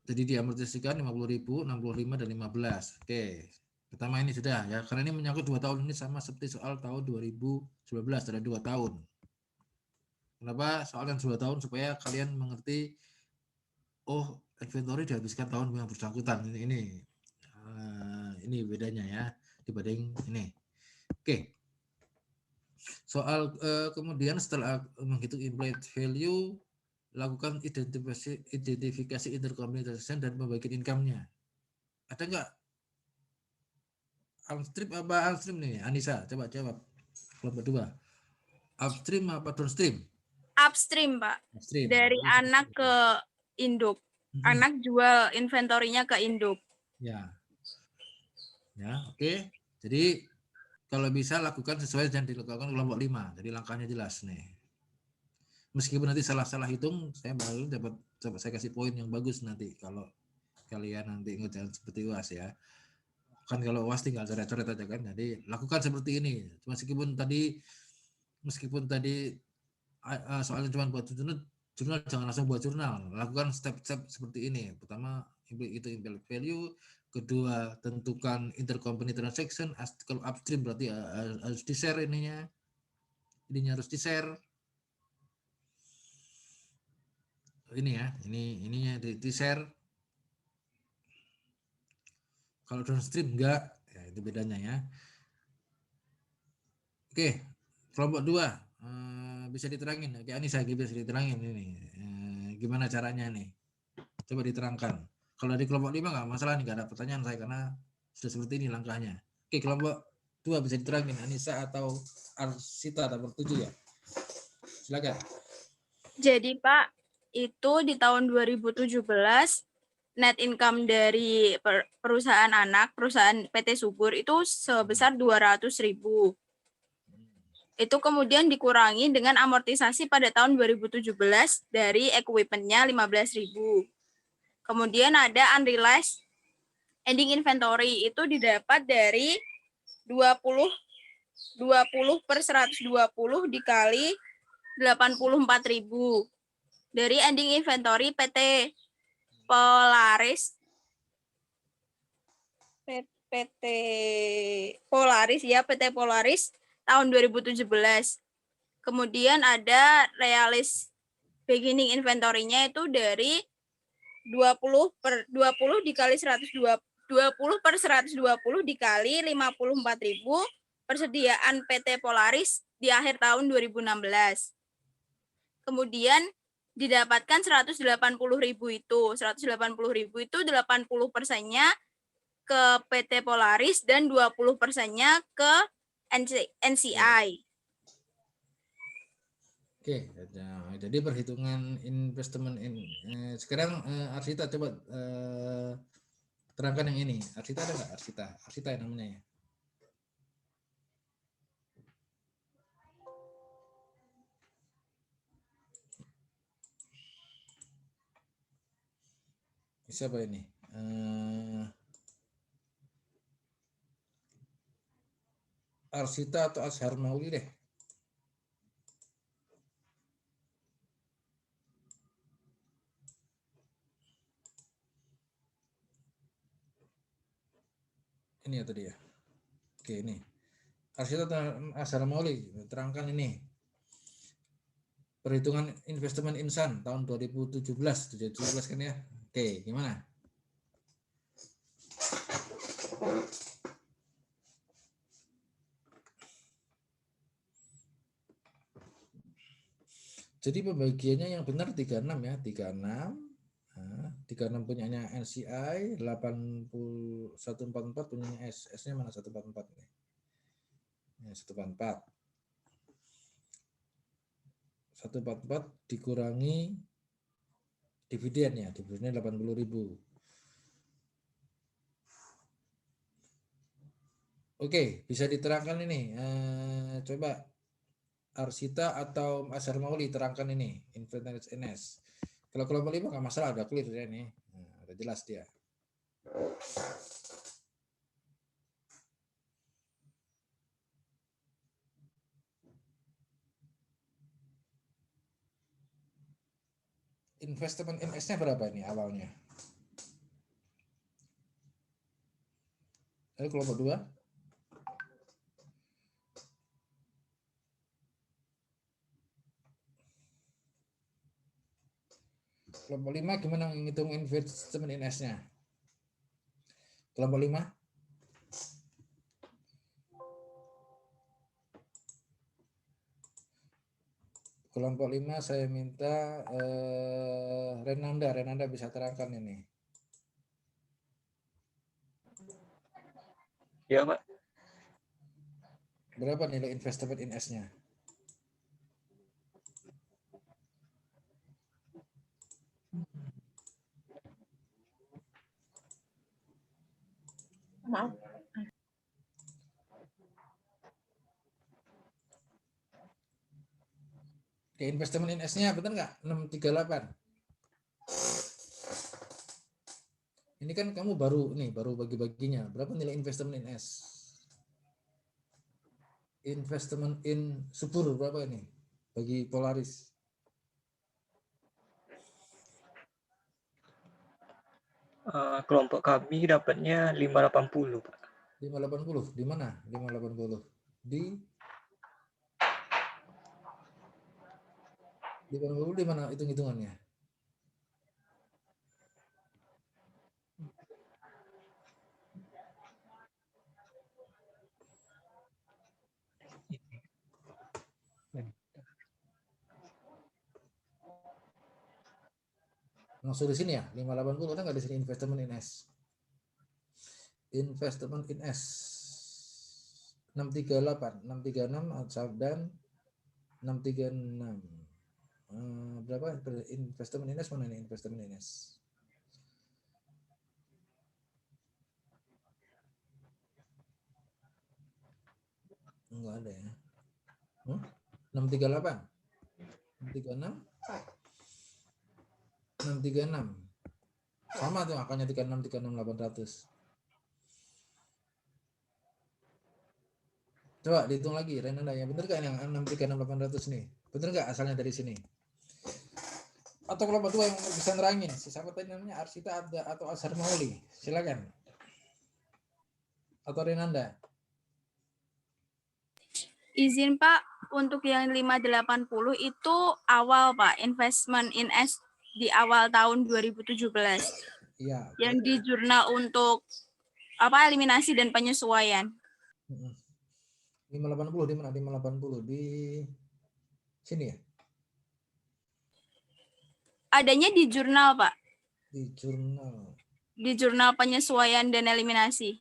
Jadi diamortisasikan 50.000, 65 dan 15. Oke. Pertama ini sudah ya, karena ini menyangkut 2 tahun ini sama seperti soal tahun 2019, ada 2 tahun. Kenapa soal yang 2 tahun? Supaya kalian mengerti, oh inventory dihabiskan tahun yang bersangkutan. Ini bedanya ya dibanding ini. Oke. Soal kemudian setelah menghitung implied value, lakukan identifikasi intercompany transaction dan pembagian income-nya. Ada nggak upstream apa downstream nih? Anissa, coba jawab. Kelompok 2. Upstream apa downstream? Upstream, Pak. Upstream. Dari anak ke induk. Anak jual inventorinya ke induk. Ya. Ya, oke. Jadi kalau bisa lakukan sesuai yang dilakukan kelompok 5. Jadi langkahnya jelas nih. Meskipun nanti salah-salah hitung, saya baru dapat saya kasih poin yang bagus nanti kalau kalian nanti ngerjain seperti UAS ya. Kan kalau UAS tinggal coret-coret aja kan. Jadi lakukan seperti ini. Meskipun tadi soalnya cuma buat jurnal jangan langsung buat jurnal. Lakukan step-step seperti ini. Pertama itu implied value, kedua tentukan intercompany transaction. Kalau upstream berarti harus di-share ininya harus di-share. Ini ya, ininya di-share. Kalau downstream enggak, ya itu bedanya ya. Oke, kelompok 2 bisa diterangin. Oke, Anissa bisa diterangin ini. Gimana caranya nih? Coba diterangkan. Kalau di kelompok 5 enggak masalah nih, enggak ada pertanyaan saya karena sudah seperti ini langkahnya. Oke, kelompok 2 bisa diterangin, Anissa atau Arsita atau 7 ya. Silakan. Jadi Pak, itu di tahun 2017 net income dari perusahaan anak, perusahaan PT Subur itu sebesar 200.000. Itu kemudian dikurangi dengan amortisasi pada tahun 2017 dari equipment-nya 15.000. Kemudian ada unrealized ending inventory, itu didapat dari 20 per 120 dikali 84.000 dari ending inventory PT Polaris tahun 2017. Kemudian ada realis beginning inventory-nya itu dari 20 dikali 120 20 per 120 dikali 54.000 persediaan PT Polaris di akhir tahun 2016. Kemudian didapatkan 180.000 itu. 180.000 itu 80%-nya ke PT Polaris dan 20%-nya ke NCI. Oke, jadi perhitungan investment sekarang Arsita coba terangkan yang ini. Arsita ada nggak? Arsita yang namanya ya. Siapa ini? Arsita atau Ashar Mauli deh. Ini ya tadi ya. Oke, ini. Arsita atau Ashar Mauli, terangkan ini. Perhitungan investment Insan tahun 2017 kan ya. Oke, gimana? Jadi pembagiannya yang benar 36 ya, 36. Nah, 36 punyanya NCI, 144 punyanya S. S-nya mana 144 nih? Ya, 144. 144 dikurangi dividennya, dividennya 80.000. Oke, bisa diterangkan ini. Coba Arsita atau Ashar Mauli terangkan ini, Inventaris NS. Kalau kelompok 5 nggak masalah, ada clear ya ini. Nah, udah jelas dia. Investment in S-nya berapa ini awalnya? Lalu kelompok 2? Kelompok 5 gimana menghitung investment in S-nya? Kelompok 5? Kelompok 5 saya minta Renanda bisa terangkan ini. Ya, Pak. Berapa nilai investment in S-nya? Maaf. Oke, investment in S-nya benar nggak? 638. Ini kan kamu baru bagi-baginya. Berapa nilai investment in S? Investment in subur berapa ini? Bagi Polaris. Kelompok kami dapatnya 580, Pak. 580. Di mana? 580. Di 580 di mana hitung-hitungannya? Langsung di sini ya, 580 ada nggak di sini investment in S? Investment in S 638, 636 dan 636. Berapa investment in S, mana ini investment in S? Enggak ada ya. 638. 636. 636. Sama tuh angkanya 36 800. Coba dihitung lagi, Renanda, yang bener kan yang 636 800 nih? Bener nggak asalnya dari sini? Atau kelompok 2 yang bisa nerangin? Siapa tadi namanya Arsita atau Azhar Mauli? Silakan. Atau Renanda? Izin Pak, untuk yang 580 itu awal Pak, investment in S di awal tahun 2017. Iya. Yang di jurnal untuk eliminasi dan penyesuaian. 580 di mana? 580 di sini ya? Adanya di jurnal, Pak. Di jurnal. Di jurnal penyesuaian dan eliminasi.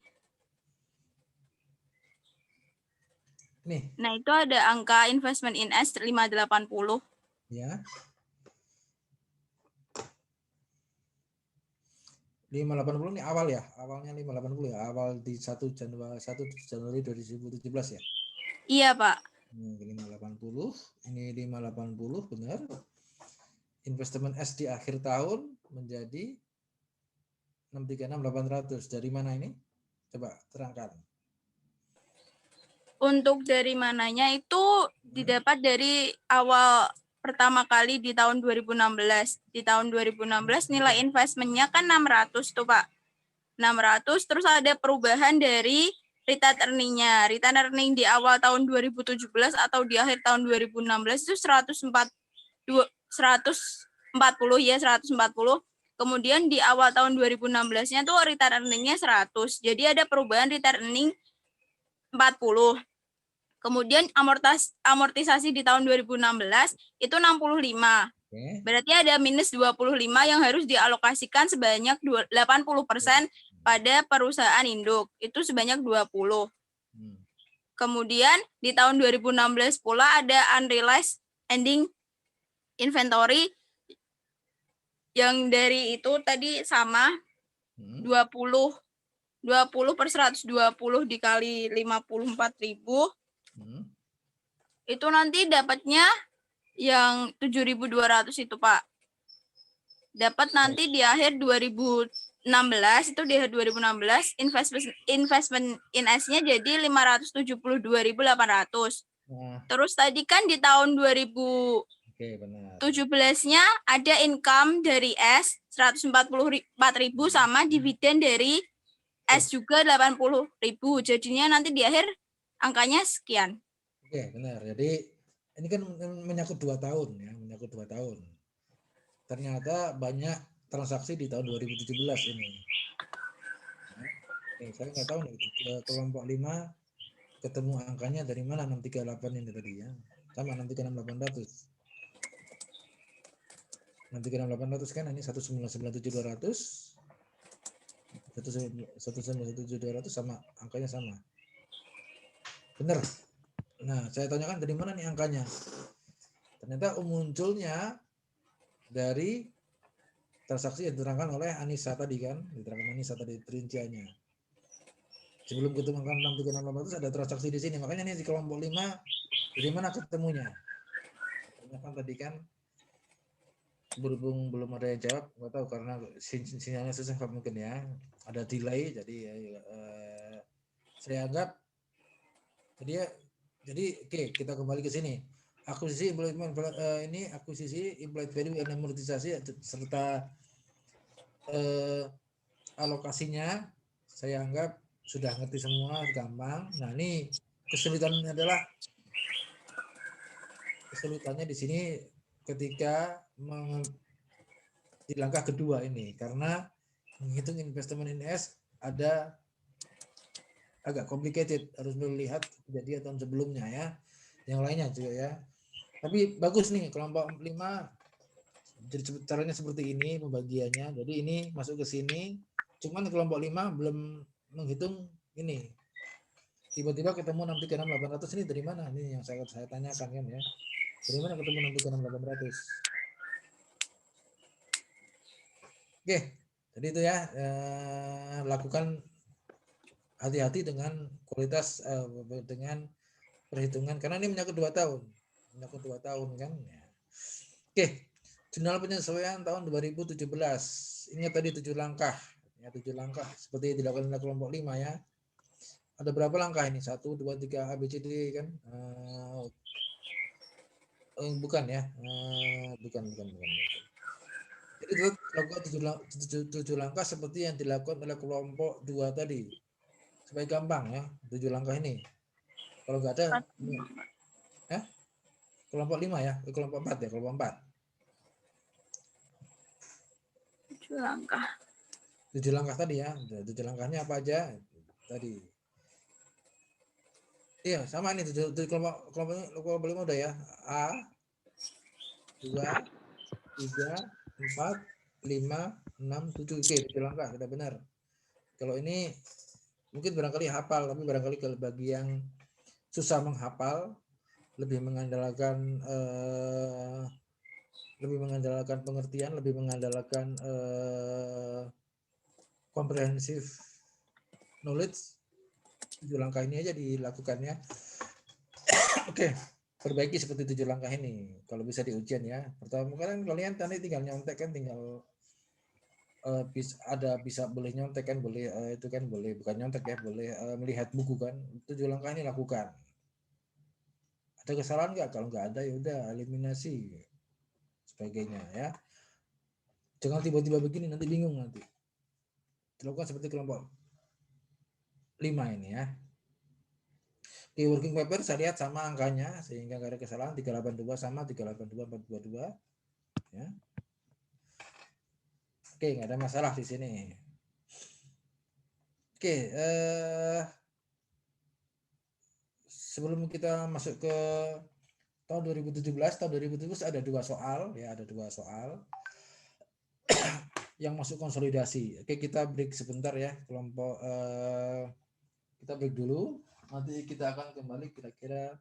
Nih. Nah, itu ada angka investment in S 580. Ya. 580 ini awal ya? Awalnya 580 ya? Awal di 1 Januari 2017 ya? Iya, Pak. Ini 580, ini 580 benar. Investment S di akhir tahun menjadi 636 800. Dari mana ini? Coba terangkan. Untuk dari mananya itu didapat dari awal pertama kali di tahun 2016. Di tahun 2016 nilai investmentnya kan 600 tuh Pak. 600 terus ada perubahan dari return earning-nya. Return earning di awal tahun 2017 atau di akhir tahun 2016 itu 140 ya 140. Kemudian di awal tahun 2016-nya tuh return earning-nya 100. Jadi ada perubahan return earning 40. Kemudian amortisasi di tahun 2016 itu 65. Berarti ada minus 25 yang harus dialokasikan sebanyak 80% pada perusahaan induk. Itu sebanyak 20. Kemudian di tahun 2016 pula ada unrealized ending inventory yang dari itu tadi sama 20 per 120 dikali 54.000. Itu nanti dapatnya yang 7.200 itu Pak. Dapat nanti di akhir 2017 itu di 2016 investment in S-nya jadi 572.800. Terus tadi kan di tahun 2017-nya ada income dari S 144.000 sama dividen dari S juga 80.000. Jadinya nanti di akhir angkanya sekian. Oke, benar. Jadi ini kan menyangkut 2 tahun ya, menyangkut 2 tahun. Ternyata banyak transaksi di tahun 2017 ini. Saya nggak tahu nih, kelompok 5 ketemu angkanya dari mana 638 ini tadi ya. Sama 636.800. 636.800 kan ini 199.700. 199.700 sama angkanya sama. Benar. Nah, saya tanyakan dari mana nih angkanya? Ternyata munculnya dari transaksi yang diterangkan oleh Anissa tadi kan, diterangkan Anissa tadi rinciannya. Sebelum ketemu angka 636.800 ada transaksi di sini. Makanya nih di kelompok 5 dari mana ketemunya? Tanyakan tadi kan berhubung belum ada yang jawab, nggak tahu karena sinyalnya susah mungkin ya. Ada delay jadi saya anggap jadi oke, kita kembali ke sini. Akuisisi ini akuisisi implied value and amortisasi serta alokasinya saya anggap sudah ngerti semua, gampang. Nah, ini kesulitannya di sini ketika di langkah kedua ini karena menghitung investment in S ada agak complicated, harus melihat kejadian tahun sebelumnya ya, yang lainnya juga ya. Tapi bagus nih kelompok 5 jadi caranya seperti ini pembagiannya. Jadi ini masuk ke sini, cuman kelompok 5 belum menghitung ini. Tiba-tiba ketemu 636.800 ini dari mana? Ini yang saya tanyakan kan ya. Dari mana ketemu 636.800? Oke, jadi itu ya, lakukan hati-hati dengan kualitas dengan perhitungan karena ini menyangkut 2 tahun. Menyangkut 2 tahun kan ya. Oke, jurnal penyesuaian tahun 2017. Ingat tadi 7 langkah. Ya, 7 langkah seperti yang dilakukan oleh kelompok 5 ya. Ada berapa langkah ini? 1, 2, 3, A, B, C, D kan? Bukan ya. Bukan. Jadi itu lakukan 7 langkah seperti yang dilakukan oleh kelompok 2 tadi. Supaya gampang ya, 7 langkah ini. Kalau nggak ada, kelompok 5 ya, kelompok 4 ya, kelompok 4. 7 langkah. 7 langkah tadi ya, 7 langkahnya apa aja tadi. Iya, sama ini 7 kelompok 5 udah ya. A, 2, 3, 4, 5, 6, 7. Oke, 7 langkah, sudah benar. Kalau ini mungkin barangkali hafal, tapi barangkali kalau bagi yang susah menghafal, lebih mengandalkan pengertian, lebih mengandalkan comprehensive knowledge. 7 langkah ini aja dilakukannya. Oke, perbaiki seperti 7 langkah ini kalau bisa di ujian ya. Pertama kan kalian tadi tinggal nyontek kan, tinggal bisa boleh nyontek kan, boleh itu kan boleh, bukan nyontek ya, boleh melihat buku kan. 7 langkah ini lakukan. Ada kesalahan nggak? Kalau nggak ada ya udah eliminasi sebagainya ya. Jangan tiba-tiba begini nanti bingung nanti. Dilakukan seperti kelompok 5 ini ya. Di working paper saya lihat sama angkanya sehingga nggak ada kesalahan. 382 sama 382 422 ya. Oke, nggak ada masalah di sini. Oke, sebelum kita masuk ke tahun 2017 ada 2 soal ya, ada 2 soal yang masuk konsolidasi. Oke, kita break sebentar ya, kelompok kita break dulu. Nanti kita akan kembali kira-kira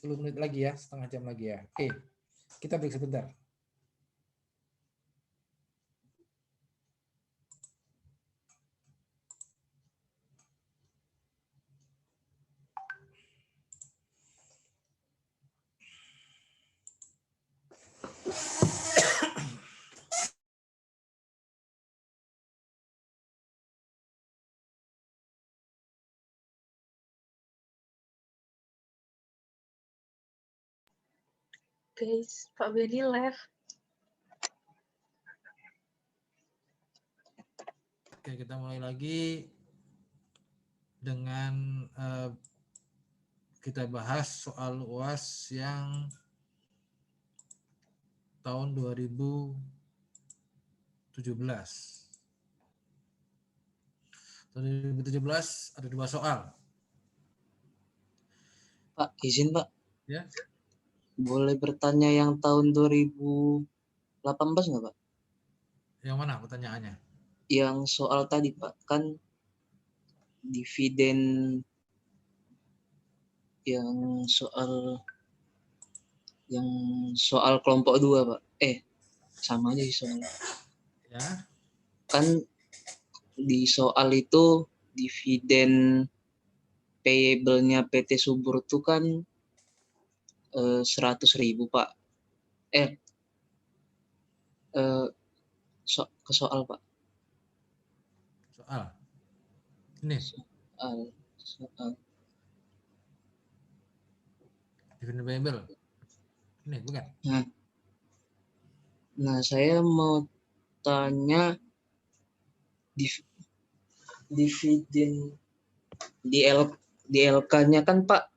10 menit lagi ya, setengah jam lagi ya. Oke, kita break sebentar. Guys, Pak Benny left. Oke, kita mulai lagi dengan kita bahas soal UAS yang tahun 2017. Tahun 2017 ada 2 soal. Pak, izin Pak. Ya. Boleh bertanya yang tahun 2018 nggak Pak? Yang mana pertanyaannya? Yang soal tadi Pak, kan dividen yang soal kelompok 2 Pak. Sama aja sih soalnya. Ya. Kan di soal itu dividen payable-nya PT Subur itu kan 100.000 Pak. Ke soal Pak. Soal. Ini. Soal. Dividen payable. Ini bukan? Nah, saya mau tanya dividen di LK-nya kan Pak.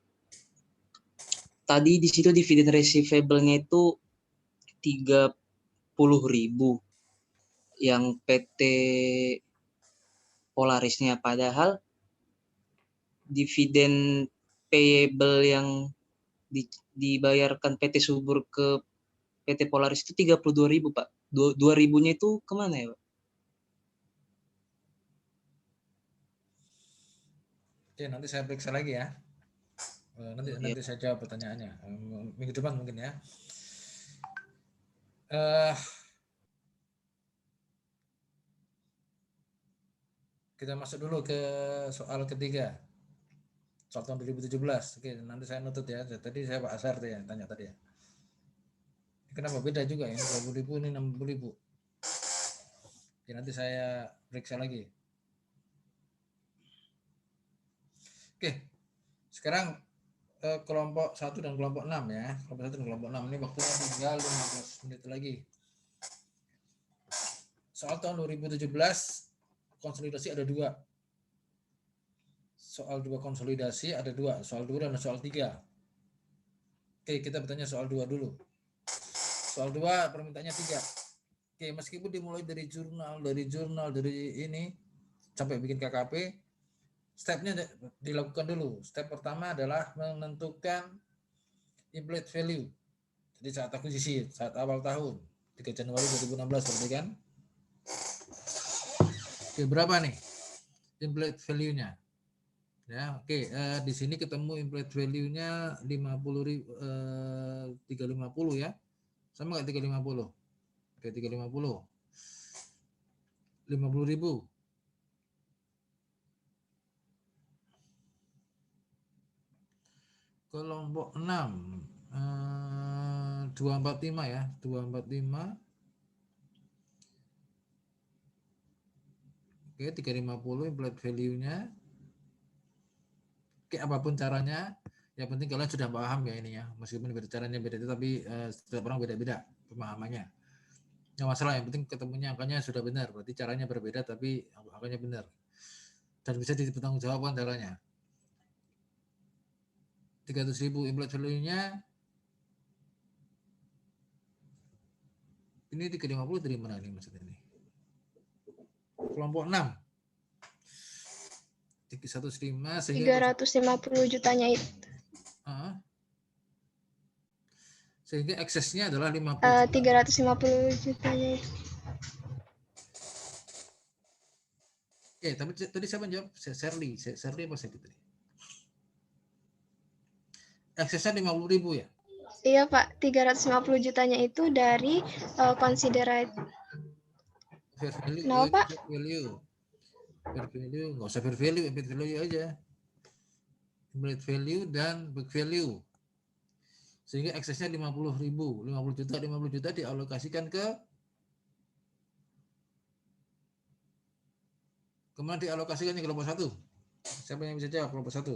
Tadi di situ dividen receivable-nya itu 30.000 yang PT Polarisnya, padahal dividen payable yang dibayarkan PT Subur ke PT Polaris itu 32.000 Pak. 2.000-nya itu kemana ya Pak? Oke, nanti saya periksa lagi ya. Nanti saya jawab pertanyaannya. Minggu depan mungkin ya. Kita masuk dulu ke soal ketiga. Soal tahun 2017. Oke, nanti saya nutut ya. Tadi saya Pak Asar tuh ya, tanya tadi ya. Kenapa beda juga ya? 20.000 ini 60.000. Oke, nanti saya periksa lagi. Oke. Sekarang kelompok 1 dan kelompok 6 ya. Kelompok 1 dan kelompok 6 ini waktunya tinggal 15 menit lagi. Soal tahun 2017 konsolidasi ada 2. Soal 2 konsolidasi ada 2. Soal 2 dan soal 3. Oke, kita bertanya soal 2 dulu. Soal 2 permintaannya 3. Oke, meskipun dimulai dari jurnal dari ini sampai bikin KKP, stepnya dilakukan dulu. Step pertama adalah menentukan implied value. Jadi saat akuisisi, saat awal tahun 3 Januari 2016 berarti kan? Oke, berapa nih implied value-nya? Ya, oke. Di sini ketemu implied value-nya 350 ya. Sama nggak 350? Oke, 350. 50.000. Kelompok 6 245 ya, 245. Oke, 350 implied value-nya. Oke, apapun caranya, yang penting kalian sudah paham ya ini ya. Meskipun caranya beda, tapi setiap orang beda-beda pemahamannya. Nggak masalah, yang penting ketemunya angkanya sudah benar. Berarti caranya berbeda, tapi angkanya benar. Dan bisa dipertanggungjawabkan caranya. 300.000 implied value-nya. Ini 350 dari mana nih maksudnya ini? Kelompok 6. 315 sehingga 350 jutanya itu. Sehingga eksesnya adalah 50. 350 jutanya itu. Oke, tapi tadi siapa menjawab? Shirley apa saya tadi? Eksesnya 50.000 ya? Iya Pak, 350 jutanya itu dari considerate. Fair value. Kenapa Pak? Fair value, nggak usah fair value aja. Implied value dan book value. Sehingga eksesnya 50.000, 50 juta dialokasikan kemana dialokasikannya? Kelompok 1. Siapa yang bisa jawab kelompok 1?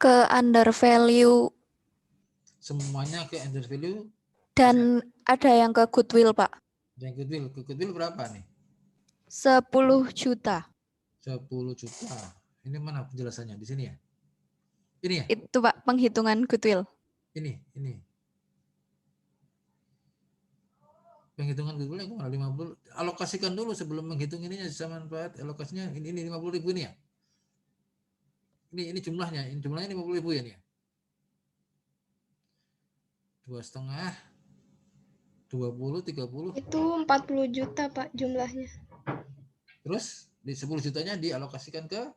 ke under value Semuanya ke under value dan ada yang ke goodwill, Pak. dan goodwill. Ke goodwill berapa nih? 10 juta. 10 juta. Ini mana penjelasannya? Di sini ya? Ini ya? Itu Pak penghitungan goodwill. Ini. Penghitungan goodwill kemana? 50. Alokasikan dulu sebelum menghitung ininya sisa manfaat. Alokasinya ini 50.000 ini ya? Ini jumlahnya. Ini jumlahnya 50.000 ya nih ya? 2,5, 20, 30. Itu 40 juta Pak jumlahnya. Terus di 10 jutanya dialokasikan ke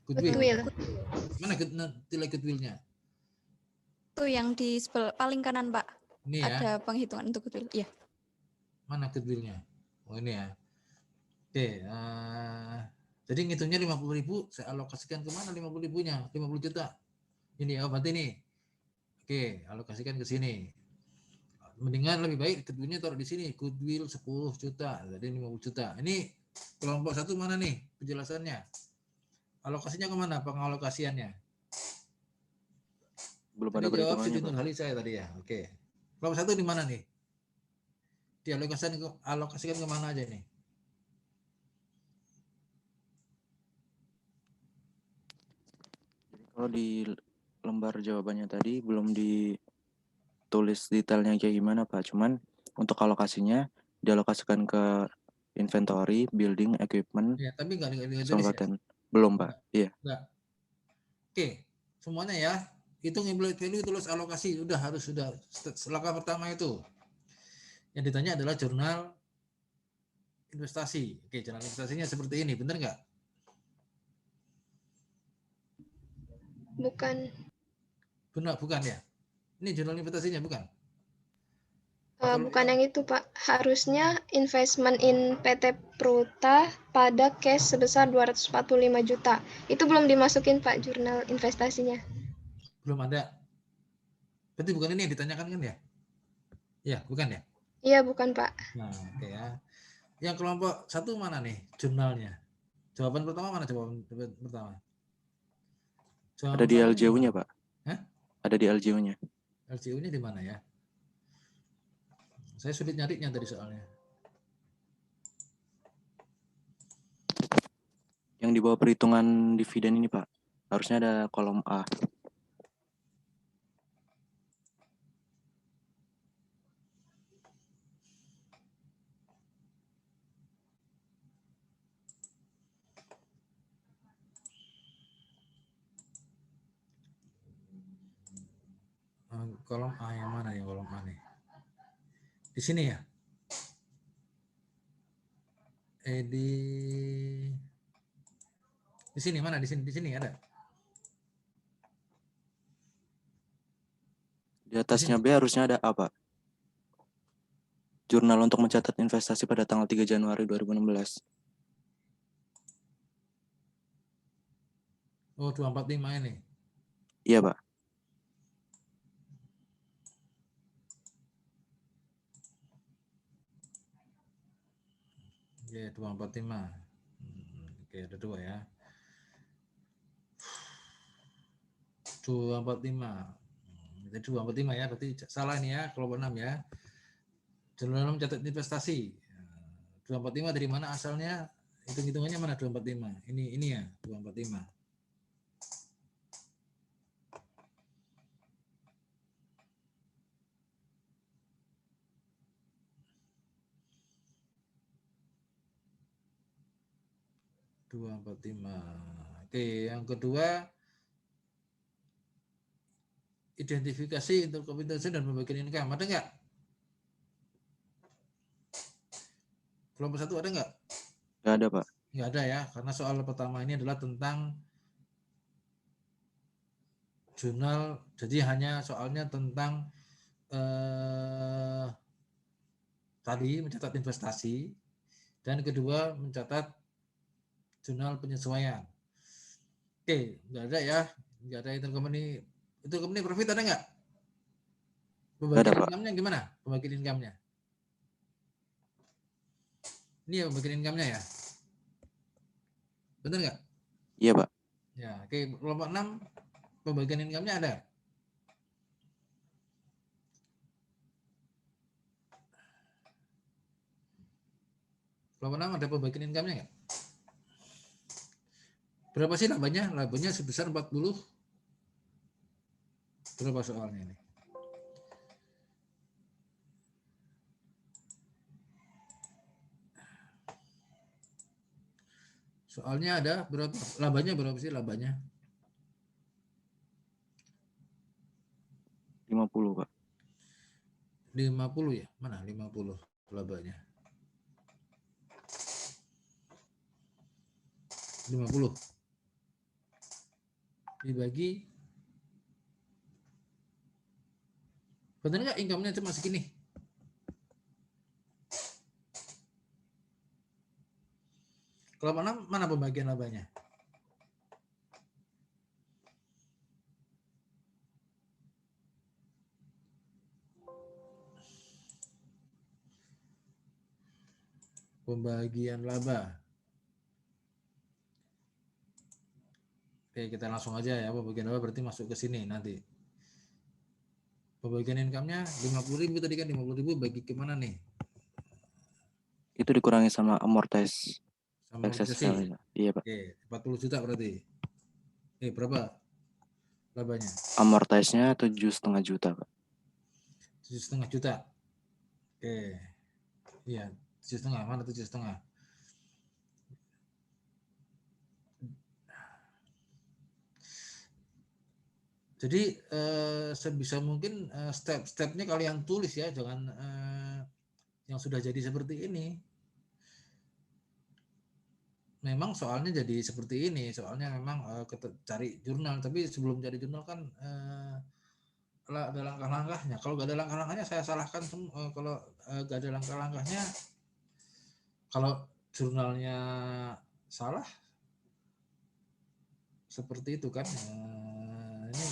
Goodwill. Mana nilai goodwill-nya? Itu yang di paling kanan, Pak. Ini ya. Ada penghitungan untuk goodwill. Iya. Mana goodwill-nya? Oh ini ya. Oke. Jadi ngitungnya 50.000, saya alokasikan ke mana 50.000-nya? 50 juta. Ini ya, berarti nih. Oke, alokasikan ke sini. Mendingan lebih baik goodwill-nya taruh di sini. Goodwill 10 juta, jadi 50 juta. Ini kelompok 1 mana nih penjelasannya? Alokasinya kemana pengalokasiannya? Belum Tadi ada jawab perhitungannya, Siti Nurhaliza saya tadi ya. Oke. Kelompok 1 di mana nih? Dialokasikan kemana aja nih? Kalau di lembar jawabannya tadi belum ditulis detailnya kayak gimana Pak. Cuman untuk alokasinya dialokasikan ke inventory, building, equipment, Ya, tapi nggak ditulis ya? Belum Pak. Iya. Nggak. Oke, semuanya ya. Hitung implied value, tulis alokasi. Sudah. Langkah pertama itu. Yang ditanya adalah jurnal investasi. Oke, jurnal investasinya seperti ini, benar nggak? Bukan. Benar, bukan ya? Ini jurnal investasinya, bukan? Bukan yang itu, Pak. Harusnya investment in PT Pruta pada cash sebesar 245 juta. Itu belum dimasukin, Pak, jurnal investasinya. Belum ada. Berarti bukan ini yang ditanyakan kan ya? Ya, bukan ya? Iya, bukan, Pak. Nah, oke ya. Yang kelompok 1 mana nih jurnalnya? Jawaban pertama mana jawaban pertama? Ada di LJU-nya, Pak. Hah? Ada di LJU-nya. LJU-nya di mana ya? Saya sulit nyarinya tadi soalnya. Yang di bawah perhitungan dividen ini, Pak. Harusnya ada kolom A. Kolom A yang mana ya kolom A nih? Di sini ya? Di sini mana? Di sini ada. Di atasnya B harusnya ada A, Pak. Jurnal untuk mencatat investasi pada tanggal 3 Januari 2016. Oh, 245 ini. Iya, Pak. Oke, 245. Oke, ada 2 ya. 245. Jadi 245 ya, berarti salah ini ya, kelompok 6 ya. Jurnal mencatat investasi. 245 dari mana asalnya? Hitung-hitungannya mana 245? Ini ya, 245. Oke, yang kedua identifikasi untuk compensation dan pembagian income. Ada nggak? Kelompok 1 ada nggak? Nggak ada, Pak. Nggak ada ya, karena soal pertama ini adalah tentang jurnal. Jadi hanya soalnya tentang tadi mencatat investasi dan kedua mencatat jurnal penyesuaian. Oke, nggak ada ya, nggak ada intercompany. Intercompany profit ada nggak? Pembagian income-nya gimana? Pembagian income-nya? Ini ya pembagian income-nya ya? Benar nggak? Iya, Pak. Ya, oke, kelompok 6 pembagian income-nya ada? Kelompok 6 ada pembagian income-nya nggak? Berapa sih labanya? Labanya sebesar 40. Berapa soalnya ini? Soalnya ada berapa? Labanya berapa sih labanya? 50, Pak. 50 ya? Mana 50 labanya? 50 dibagi, benar nggak income-nya cuma segini? Kalau mana pembagian labanya? Pembagian laba. Oke, kita langsung aja ya, pembagian laba berarti masuk ke sini nanti. Pembagian income-nya 50.000 tadi kan, 50.000 bagi kemana nih? Itu dikurangi sama amortize. Sama excess amortisasi. value. Iya, Pak. Oke, 40 juta berarti. Berapa labanya? Amortize-nya 7,5 juta, Pak. 7,5 juta. Oke. Iya, 7,5. Mana 7,5? Jadi sebisa mungkin step-stepnya kalian tulis ya, jangan yang sudah jadi seperti ini. Memang soalnya jadi seperti ini, soalnya memang cari jurnal, tapi sebelum cari jurnal kan ada langkah-langkahnya. Kalau nggak ada langkah-langkahnya saya salahkan semua. Kalau nggak ada langkah-langkahnya, kalau jurnalnya salah, seperti itu kan. Ini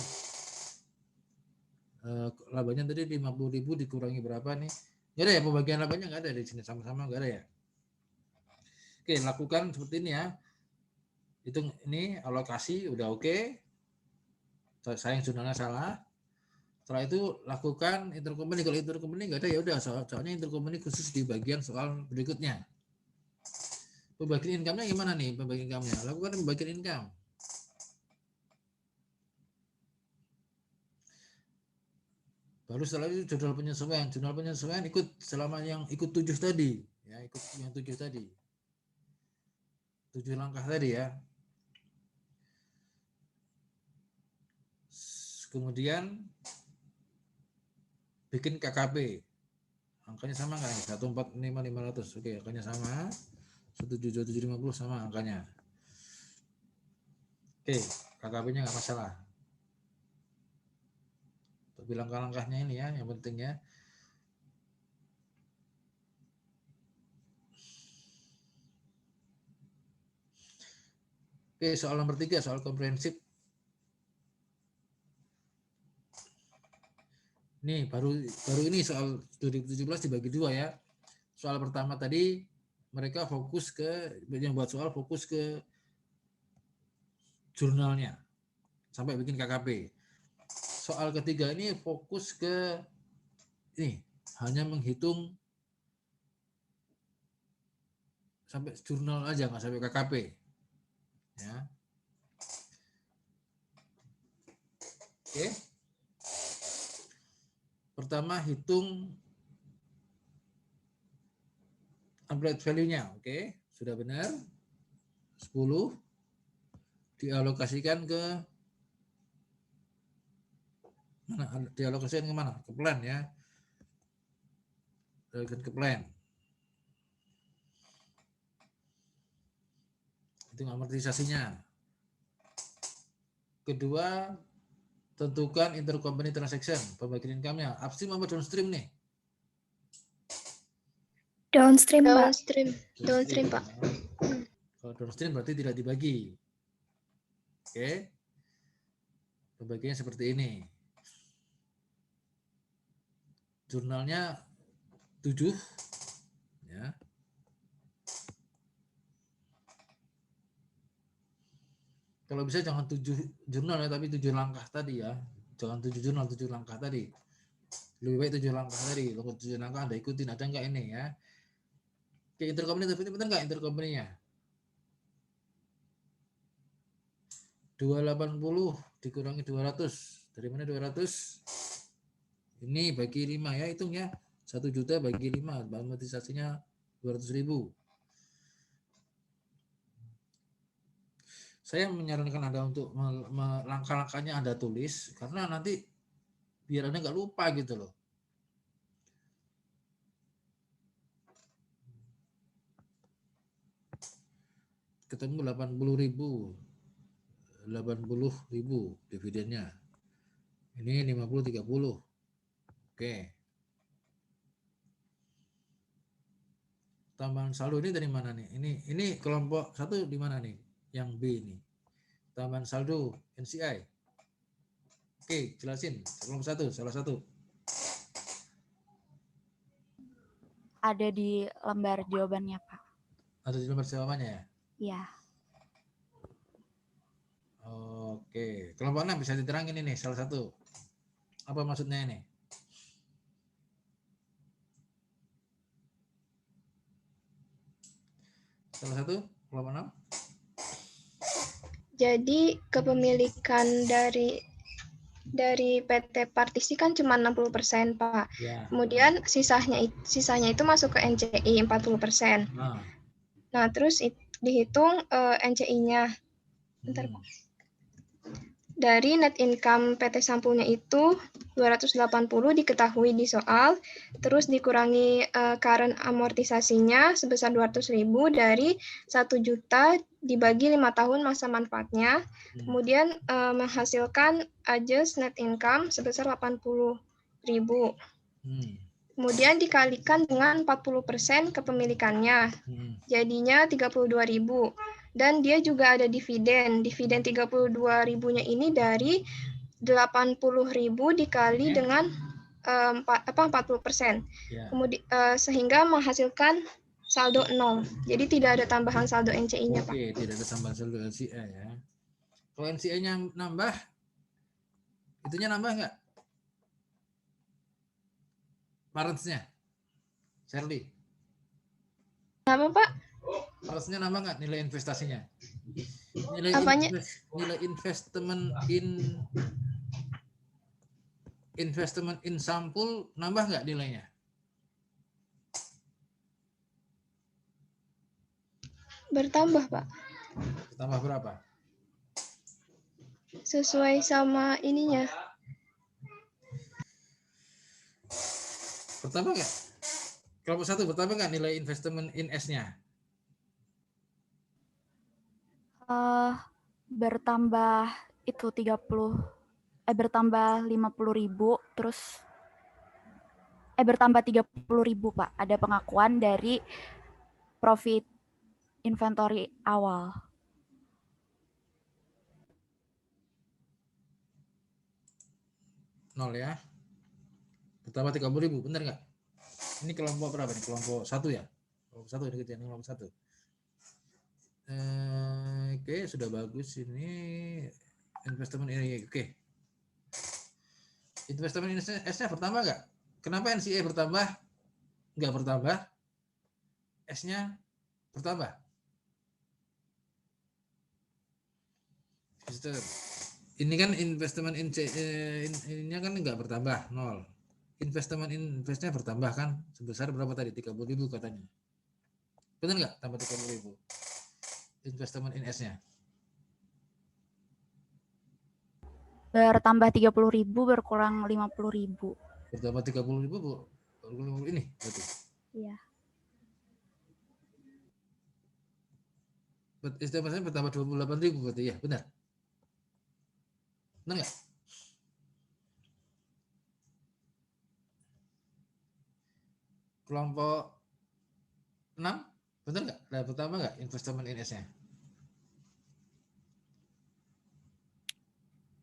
labanya tadi 50.000 dikurangi berapa nih? Nggak ada ya pembagian labanya, nggak ada di sini, sama-sama nggak ada ya. Oke, lakukan seperti ini ya. Hitung ini alokasi udah oke. Sayang jurnalnya salah. Setelah itu lakukan intercompany. Kalau intercompany nggak ada ya udah, soalnya intercompany khusus di bagian soal berikutnya. Pembagian income-nya gimana nih? Pembagian income-nya. Lakukan pembagian income. Baru setelah itu jurnal penyesuaian. Jurnal penyesuaian ikut selama yang ikut 7 tadi. Ya, ikut yang 7 tadi. 7 langkah tadi ya. Kemudian bikin KKP. Angkanya sama nggak nih? 145.500. Oke, angkanya sama. 17750 sama angkanya. Oke, KKP-nya nggak masalah. Tapi langkah-langkahnya ini ya, yang penting ya. Oke, soal nomor 3, soal komprehensif. Nih, baru ini soal 2017 dibagi 2 ya. Soal pertama tadi mereka fokus ke, yang buat soal fokus ke jurnalnya sampai bikin KKP. Soal ketiga ini fokus ke ini, hanya menghitung sampai jurnal aja, nggak sampai KKP. Ya. Oke. Pertama hitung amplitude value-nya. Oke, sudah benar. 10 dialokasikan ke mana? Dialokasikan ke mana? Ke plan ya. Ke plan. Hitung amortisasinya. Kedua, tentukan intercompany transaction, pembagian income-nya. Upstream apa downstream nih? Downstream, Pak. Downstream, Pak. Kalau downstream berarti tidak dibagi. Oke. Pembagiannya seperti ini. Jurnalnya 7 ya. Kalau bisa jangan 7 jurnal ya, tapi 7 langkah tadi ya. Jangan 7 jurnal, 7 langkah tadi. Lebih baik 7 langkah tadi. Kalau 7 langkah Anda ikutin, ada nggak ini ya? Oke, intercompany ini benar nggak intercompany-nya? 280 dikurangi 200. Dari mana 200? Ini bagi 5 ya, hitung ya. 1 juta bagi 5, amortisasinya 200.000. Saya menyarankan Anda untuk langkah-langkahnya Anda tulis, karena nanti biar Anda nggak lupa gitu loh. Ketemu 80.000 dividennya. Ini 50-30. Oke. Tambahan saldo ini dari mana nih? Ini kelompok 1 di mana nih? Yang B ini. Tambahan saldo NCI. Oke, jelasin. Kelompok 1, salah satu. Ada di lembar jawabannya, Pak. Ada di lembar jawabannya ya? Iya. Oke, kelompok 6 bisa diterangin ini salah satu. Apa maksudnya ini? Salah satu, kelompok 6. Jadi kepemilikan dari PT Partisi kan cuma 60%, Pak. Ya. Kemudian sisanya itu masuk ke NCI 40%. Nah, terus dihitung NCI-nya. Bentar, Pak. Dari net income PT Sampulnya itu 280 diketahui di soal, terus dikurangi current amortisasinya sebesar 200.000 dari 1 juta dibagi 5 tahun masa manfaatnya, kemudian menghasilkan adjust net income sebesar 80.000. Kemudian dikalikan dengan 40% kepemilikannya, jadinya 32.000. Dan dia juga ada dividen 32.000-nya ini dari 80.000 dikali dengan 40%. Kemudian sehingga menghasilkan saldo 0. Jadi tidak ada tambahan saldo NCI-nya, Pak. Oke, tidak ada tambahan saldo NCI ya. Kalau NCI-nya nambah, itunya nambah nggak? Balance-nya, Shirley. Apa, Pak? Balance-nya nambah nggak nilai investasinya? Nilai investment in Sampul nambah nggak nilainya? Bertambah, Pak. Bertambah berapa? Sesuai sama ininya. Bertambah nggak? Kelompok 1 bertambah nggak nilai investment in S-nya? Bertambah itu 50.000, terus bertambah 30.000, Pak. Ada pengakuan dari profit inventory awal. Nol ya. Bertambah 30.000, benar nggak? Ini kelompok berapa nih? Kelompok 1 ya? Kelompok 1 ini kerjaan kelompok 1. Oke, sudah bagus ini investment ini. Oke. Investment ini S-nya bertambah nggak? Kenapa NCI bertambah? Nggak bertambah. S-nya bertambah. Ini kan investment ini kan nggak bertambah, 0. Investment investnya bertambah kan sebesar berapa tadi? 30.000 katanya. Benar nggak tambah 30.000? Investment in S-nya. Bertambah 30.000 berkurang 50.000. Bertambah 30.000 berkurang ini berarti. Iya. Investasinya bertambah 28.000 berarti ya, benar? Benar nggak? Kelompok 6, benar nggak? Ada pertama nggak investment in S-nya?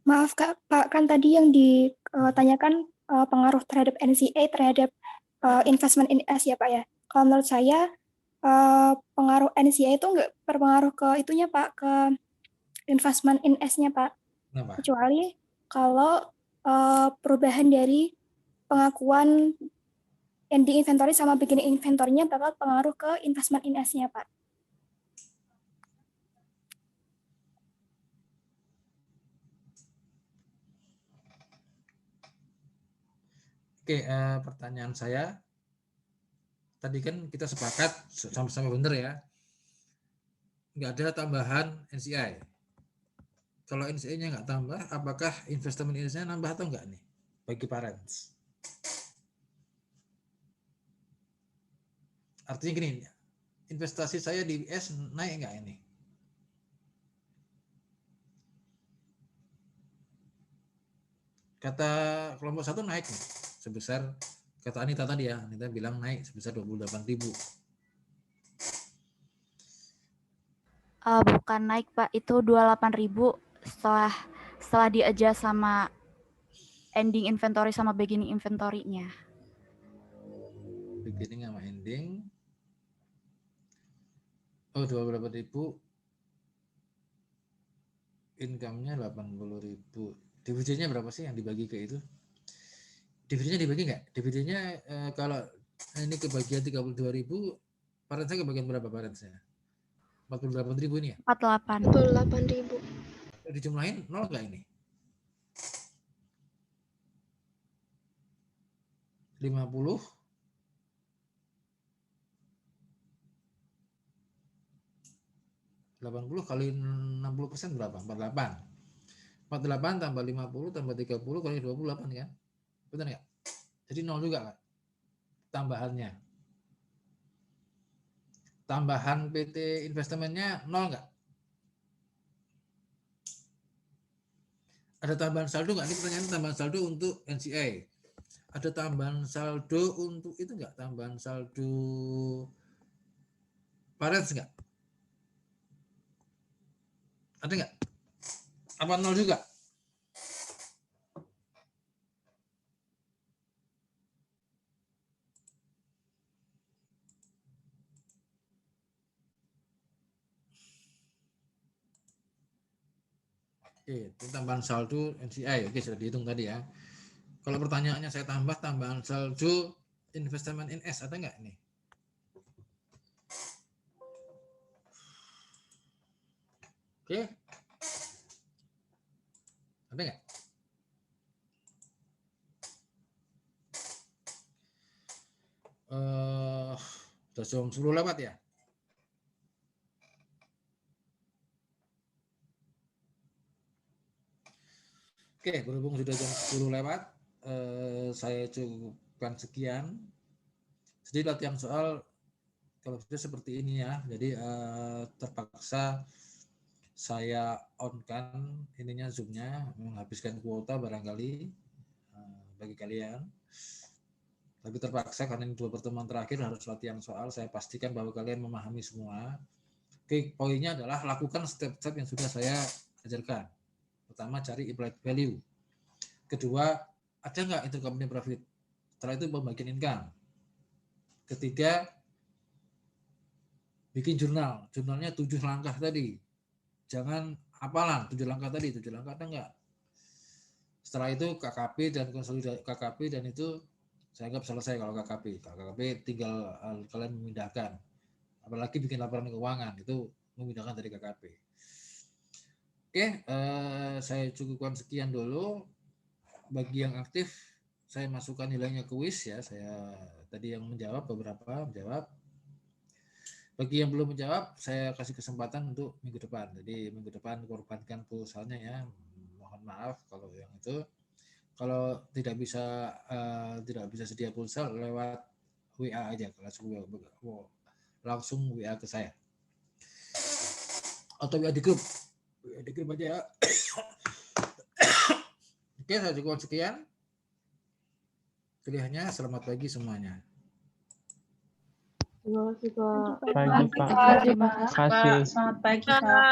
Maaf Kak, Pak, kan tadi yang ditanyakan pengaruh terhadap NCA terhadap investment in S ya Pak ya. Kalau menurut saya pengaruh NCA itu nggak berpengaruh ke itunya Pak, ke investment in S-nya, Pak. Kenapa? Kecuali kalau perubahan dari pengakuan ending inventory sama beginning inventory-nya bakal pengaruh ke investment in S-nya, Pak. Oke, pertanyaan saya tadi kan kita sepakat sama-sama benar ya, nggak ada tambahan NCI. Kalau NCI-nya nggak tambah, apakah investment NCI nambah atau enggak nih bagi parents? Artinya gini, investasi saya di S naik enggak ini? Kata kelompok 1 naik nih, sebesar, kata Anita tadi ya, Anita bilang naik sebesar 28.000. Bukan naik, Pak. Itu 28.000 setelah di-adjust sama ending inventory sama beginning inventory-nya. Beginning sama ending. Oh, 28.000. Income-nya 80.000. Dividennya berapa sih yang dibagi ke itu? Dividennya dibagi nggak? Dividennya kalau ini kebagian 32.000, parentnya kebagian berapa parentnya? 48.000 ini ya? 48.000. Dijumlahin 0 nggak ini? 50 80 kali 60% berapa? 48. 48 tambah 50 tambah 30 kali 28 kan? Benar nggak? Jadi 0 juga kan? Tambahannya. Tambahan PT investmentnya 0 nggak? Ada tambahan saldo nggak? Ini pertanyaan tambahan saldo untuk NCI. Ada tambahan saldo untuk itu nggak? Tambahan saldo parents nggak? Ada nggak? Apa 0 juga? Oke, itu tambahan saldo NCI. Oke, sudah dihitung tadi ya. Kalau pertanyaannya saya tambah tambahan saldo investment in S, ada nggak nih? Oke. Ada nggak? Sudah jam 10 lewat ya? Oke, berhubung sudah jam 10 lewat, saya cukupkan sekian. Jadi latihan soal kalau sudah seperti ini ya. Jadi terpaksa saya on-kan ininya Zoom-nya, menghabiskan kuota barangkali bagi kalian. Tapi terpaksa karena ini 2 pertemuan terakhir harus latihan soal. Saya pastikan bahwa kalian memahami semua. Oke, poinnya adalah lakukan step-step yang sudah saya ajarkan. Pertama, cari implied value. Kedua, ada nggak intercompany profit? Setelah itu pembagian income. Ketiga, bikin jurnal. Jurnalnya 7 langkah tadi. Jangan hafalan 7 langkah tadi. 7 langkah ada nggak? Setelah itu KKP dan konsolidasi KKP dan itu saya anggap selesai kalau KKP. KKP tinggal kalian memindahkan. Apalagi bikin laporan keuangan itu memindahkan dari KKP. Oke, saya cukupkan sekian dulu. Bagi yang aktif, saya masukkan nilainya ke WIS ya. Saya tadi yang menjawab beberapa menjawab. Bagi yang belum menjawab, saya kasih kesempatan untuk minggu depan. Jadi minggu depan korbankan pulsanya ya. Mohon maaf kalau yang itu. Kalau tidak bisa sedia pulsa lewat WA aja, langsung WA ke saya. Atau WA di grup. WA di grup aja ya. Oke, saya cukup sekian. Pilihannya selamat pagi semuanya. Terima kasih, Pak. Selamat pagi, Pak. Selamat pagi, Pak.